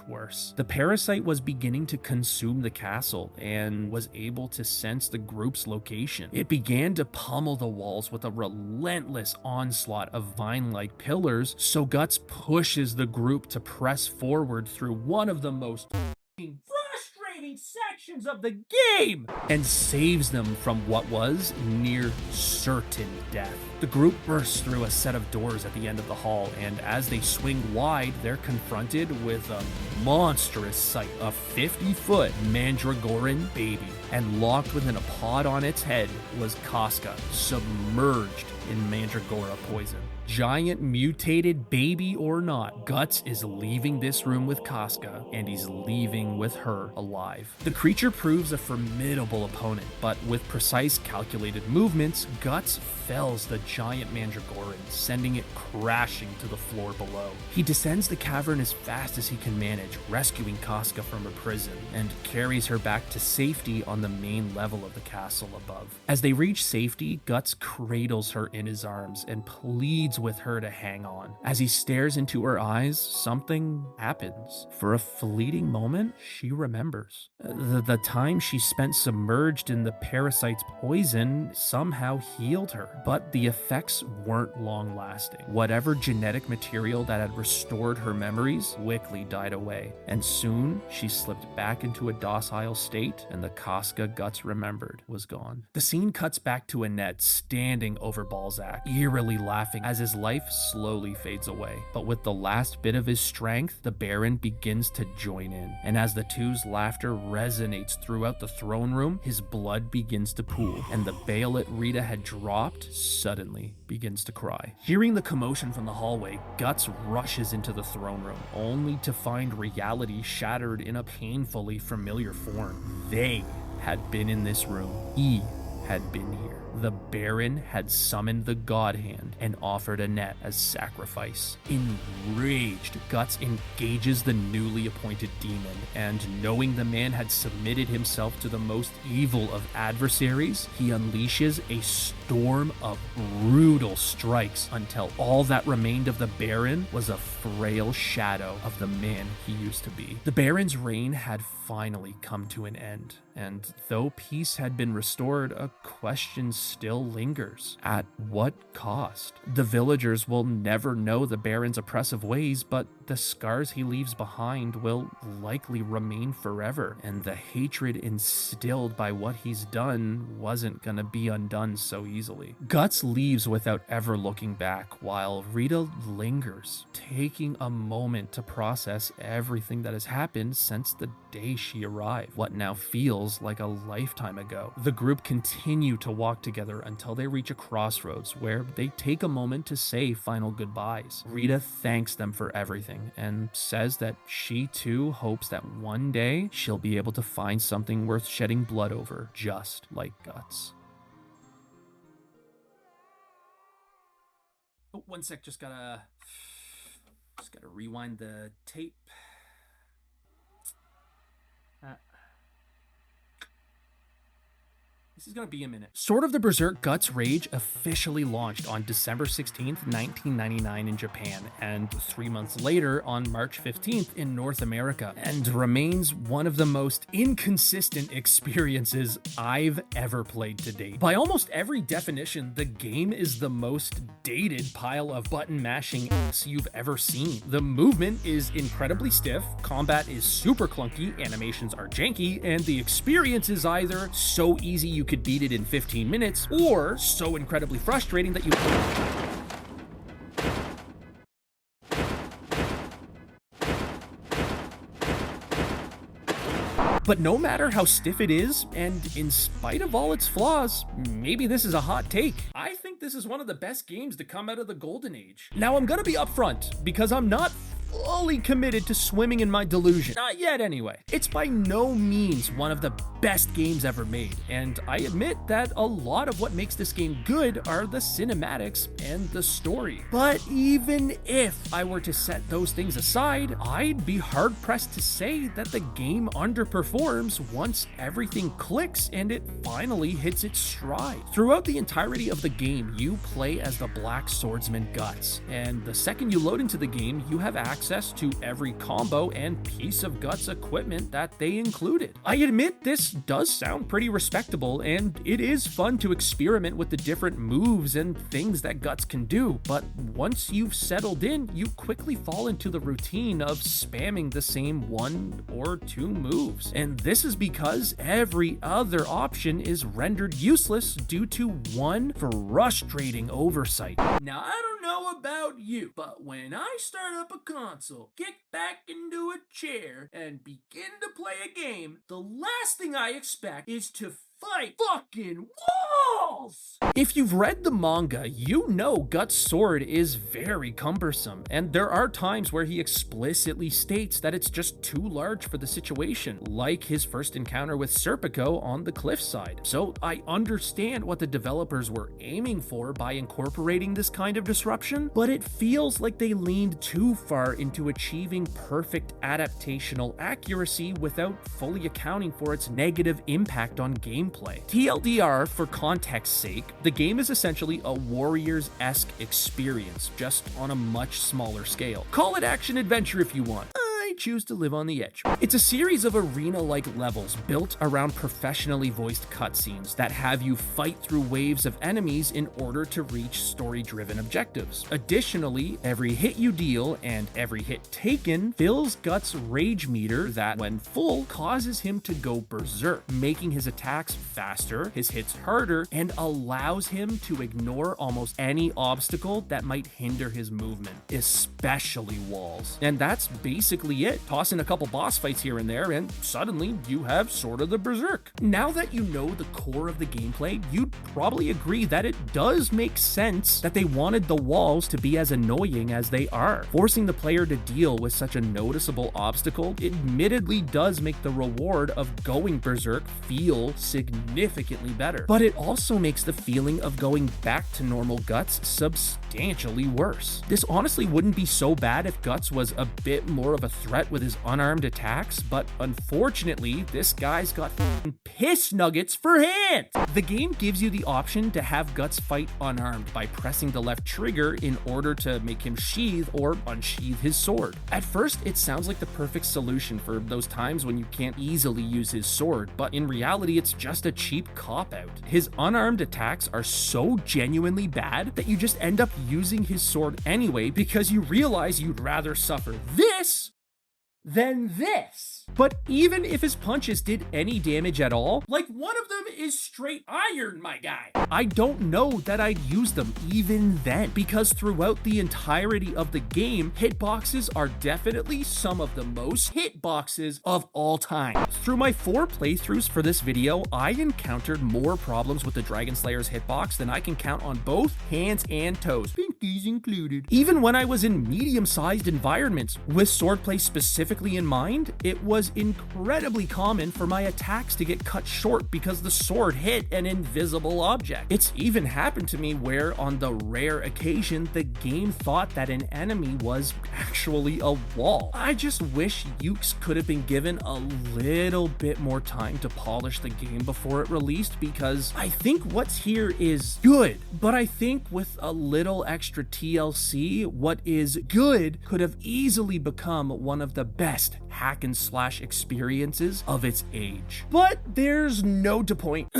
worse. The parasite was beginning to consume the castle and was able to sense the group's location. It began to pummel the walls with a relentless onslaught of vine-like pillars, so Guts pushes the group to press forward through one of the most frustrating sections of the game and saves them from what was near certain death. The group bursts through a set of doors at the end of the hall, and as they swing wide, they're confronted with a monstrous sight, a 50-foot Mandragoran baby, and locked within a pod on its head was Casca, submerged in Mandragora poison. Giant mutated baby or not, Guts is leaving this room with Casca, and he's leaving with her alive. The creature proves a formidable opponent, but with precise calculated movements, Guts fells the giant Mandragoran, sending it crashing to the floor below. He descends the cavern as fast as he can manage, rescuing Casca from her prison, and carries her back to safety on the main level of the castle above. As they reach safety, Guts cradles her in his arms and pleads with her to hang on. As he stares into her eyes, something happens. For a fleeting moment, she remembers. The time she spent submerged in the parasite's poison somehow healed her, but the effects weren't long lasting. Whatever genetic material that had restored her memories quickly died away, and soon she slipped back into a docile state, and the Casca Guts remembered was gone. The scene cuts back to Annette standing over Balzac, eerily laughing as his life slowly fades away. But with the last bit of his strength, the Baron begins to join in, and as the two's laughter resonates throughout the throne room, his blood begins to pool, and the Baelet Rita had dropped suddenly begins to cry. Hearing the commotion from the hallway, Guts rushes into the throne room, only to find reality shattered in a painfully familiar form. They had been in this room. He had been here. The Baron had summoned the God Hand and offered Annette as sacrifice. Enraged, Guts engages the newly appointed demon, and knowing the man had submitted himself to the most evil of adversaries, he unleashes a storm of brutal strikes until all that remained of the Baron was a frail shadow of the man he used to be. The Baron's reign had finally come to an end, and though peace had been restored, a question still lingers. At what cost? The villagers will never know the Baron's oppressive ways, but the scars he leaves behind will likely remain forever, and the hatred instilled by what he's done wasn't gonna be undone so easily. Guts leaves without ever looking back, while Rita lingers, taking a moment to process everything that has happened since the day she arrived, what now feels like a lifetime ago. The group continue to walk together until they reach a crossroads where they take a moment to say final goodbyes. Rita thanks them for everything and says that she too hopes that one day she'll be able to find something worth shedding blood over, just like Guts. Oh, one sec, just gotta rewind the tape. This is gonna be a minute. Sword of the Berserk Guts Rage officially launched on December 16th, 1999 in Japan, and 3 months later on March 15th in North America, and remains one of the most inconsistent experiences I've ever played to date. By almost every definition, the game is the most dated pile of button mashing ass you've ever seen. The movement is incredibly stiff, combat is super clunky, animations are janky, and the experience is either so easy you could beat it in 15 minutes, or so incredibly frustrating that you... But no matter how stiff it is, and in spite of all its flaws, maybe this is a hot take, I think this is one of the best games to come out of the Golden Age. Now I'm gonna be upfront, because I'm not fully committed to swimming in my delusion. Not yet, anyway. It's by no means one of the best games ever made, and I admit that a lot of what makes this game good are the cinematics and the story. But even if I were to set those things aside, I'd be hard-pressed to say that the game underperforms once everything clicks and it finally hits its stride. Throughout the entirety of the game, you play as the Black Swordsman Guts, and the second you load into the game, you have access to every combo and piece of Guts equipment that they included. I admit this does sound pretty respectable, and it is fun to experiment with the different moves and things that Guts can do, but once you've settled in, you quickly fall into the routine of spamming the same 1 or 2 moves. And this is because every other option is rendered useless due to one frustrating oversight. Now, I don't know about you, but when I start up a console, kick back into a chair, and begin to play a game, the last thing I expect is to fight fucking walls! If you've read the manga, you know Guts' sword is very cumbersome, and there are times where he explicitly states that it's just too large for the situation, like his first encounter with Serpico on the cliffside. So I understand what the developers were aiming for by incorporating this kind of disruption, but it feels like they leaned too far into achieving perfect adaptational accuracy without fully accounting for its negative impact on gameplay. TLDR, for context's sake, the game is essentially a Warriors-esque experience, just on a much smaller scale. Call it action-adventure if you want. I choose to live on the edge. It's a series of arena-like levels built around professionally voiced cutscenes that have you fight through waves of enemies in order to reach story-driven objectives. Additionally, every hit you deal and every hit taken fills Guts' rage meter that, when full, causes him to go berserk, making his attacks faster, his hits harder, and allows him to ignore almost any obstacle that might hinder his movement, especially walls. And that's basically it. Toss in a couple boss fights here and there, and suddenly you have Sword of the Berserk. Now that you know the core of the gameplay, you'd probably agree that it does make sense that they wanted the walls to be as annoying as they are. Forcing the player to deal with such a noticeable obstacle admittedly does make the reward of going berserk feel significantly better, but it also makes the feeling of going back to normal Guts substantially worse. This honestly wouldn't be so bad if Guts was a bit more of a threat with his unarmed attacks, but unfortunately, this guy's got piss nuggets for hands! The game gives you the option to have Guts fight unarmed by pressing the left trigger in order to make him sheath or unsheath his sword. At first, it sounds like the perfect solution for those times when you can't easily use his sword, but in reality, it's just a cheap cop-out. His unarmed attacks are so genuinely bad that you just end up using his sword anyway because you realize you'd rather suffer this than this. But even if his punches did any damage at all, like one of them is straight iron, my guy, I don't know that I'd use them even then, because throughout the entirety of the game, hitboxes are definitely some of the most hitboxes of all time. Through my 4 playthroughs for this video, I encountered more problems with the Dragon Slayer's hitbox than I can count on both hands and toes, pinkies included. Even when I was in medium-sized environments, with swordplay specifically in mind, it was incredibly common for my attacks to get cut short because the sword hit an invisible object. It's even happened to me where, on the rare occasion, the game thought that an enemy was actually a wall. I just wish Yuke's could have been given a little bit more time to polish the game before it released, because I think what's here is good, but I think with a little extra TLC, what is good could have easily become one of the best hack and slash experiences of its age. But there's no point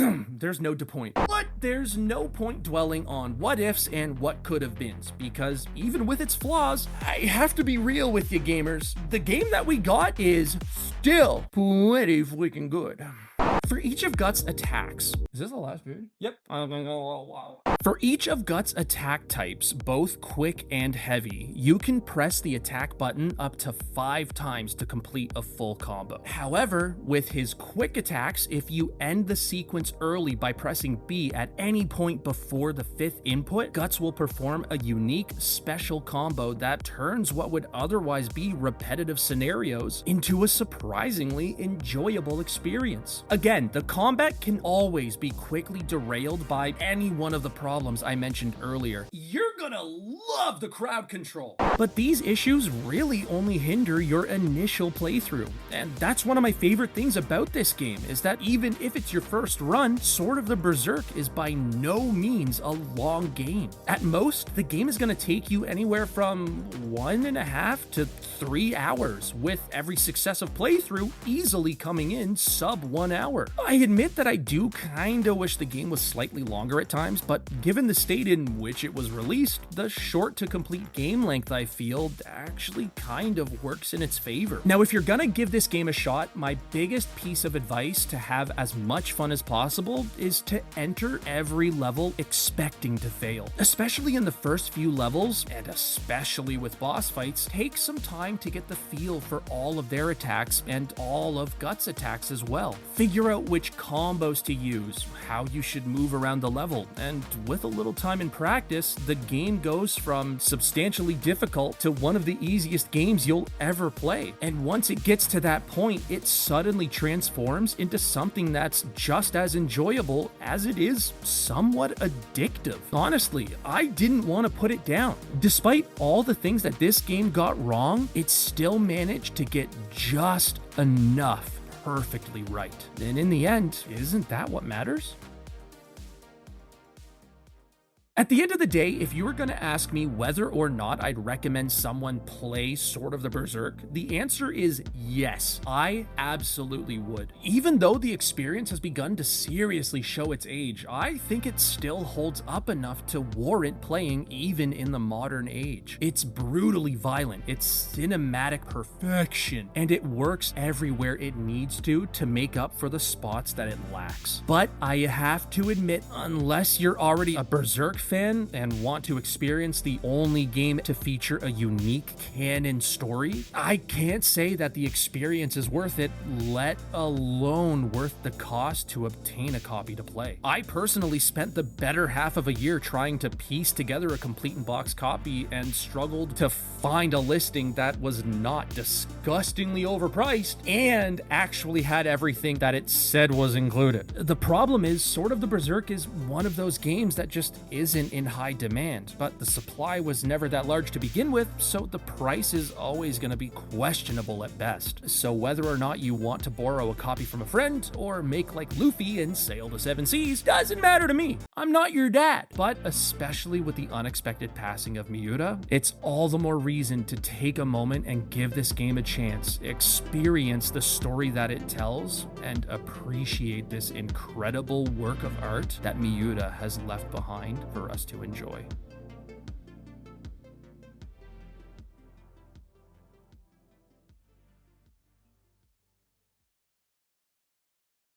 dwelling on what ifs and what could have beens, because even with its flaws, I have to be real with you gamers, the game that we got is still pretty freaking good. For each of Guts' attacks, is this the last period? Yep. For each of Guts' attack types, both quick and heavy, you can press the attack button up to 5 times to complete a full combo. However, with his quick attacks, if you end the sequence early by pressing B at any point before the 5th input, Guts will perform a unique special combo that turns what would otherwise be repetitive scenarios into a surprisingly enjoyable experience. Again, the combat can always be quickly derailed by any one of the problems I mentioned earlier. You're gonna love the crowd control. But these issues really only hinder your initial playthrough. And that's one of my favorite things about this game, is that even if it's your first run, Sword of the Berserk is by no means a long game. At most, the game is gonna take you anywhere from 1.5 to 3 hours, with every successive playthrough easily coming in sub 1 hour. I admit that I do kinda wish the game was slightly longer at times, but given the state in which it was released, the short to complete game length, I feel, actually kind of works in its favor. Now, if you're gonna give this game a shot, my biggest piece of advice to have as much fun as possible is to enter every level expecting to fail. Especially in the first few levels, and especially with boss fights, take some time to get the feel for all of their attacks and all of Guts' attacks as well. Figure out which combos to use, how you should move around the level, and with a little time in practice, the game goes from substantially difficult to one of the easiest games you'll ever play. And once it gets to that point, it suddenly transforms into something that's just as enjoyable as it is somewhat addictive. Honestly, I didn't want to put it down. Despite all the things that this game got wrong, it still managed to get just enough perfectly right. And in the end, isn't that what matters? At the end of the day, if you were going to ask me whether or not I'd recommend someone play Sword of the Berserk, the answer is yes, I absolutely would. Even though the experience has begun to seriously show its age, I think it still holds up enough to warrant playing even in the modern age. It's brutally violent, it's cinematic perfection, and it works everywhere it needs to make up for the spots that it lacks. But I have to admit, unless you're already a Berserk fan and want to experience the only game to feature a unique canon story, I can't say that the experience is worth it, let alone worth the cost to obtain a copy to play. I personally spent the better half of a year trying to piece together a complete in-box copy and struggled to find a listing that was not disgustingly overpriced and actually had everything that it said was included. The problem is, Sword of the Berserk is one of those games that just isn't in high demand, but the supply was never that large to begin with, so the price is always going to be questionable at best. So whether or not you want to borrow a copy from a friend or make like Luffy and sail the 7 seas doesn't matter to me. I'm not your dad. But especially with the unexpected passing of Miura, it's all the more reason to take a moment and give this game a chance, experience the story that it tells, and appreciate this incredible work of art that Miura has left behind for us to enjoy.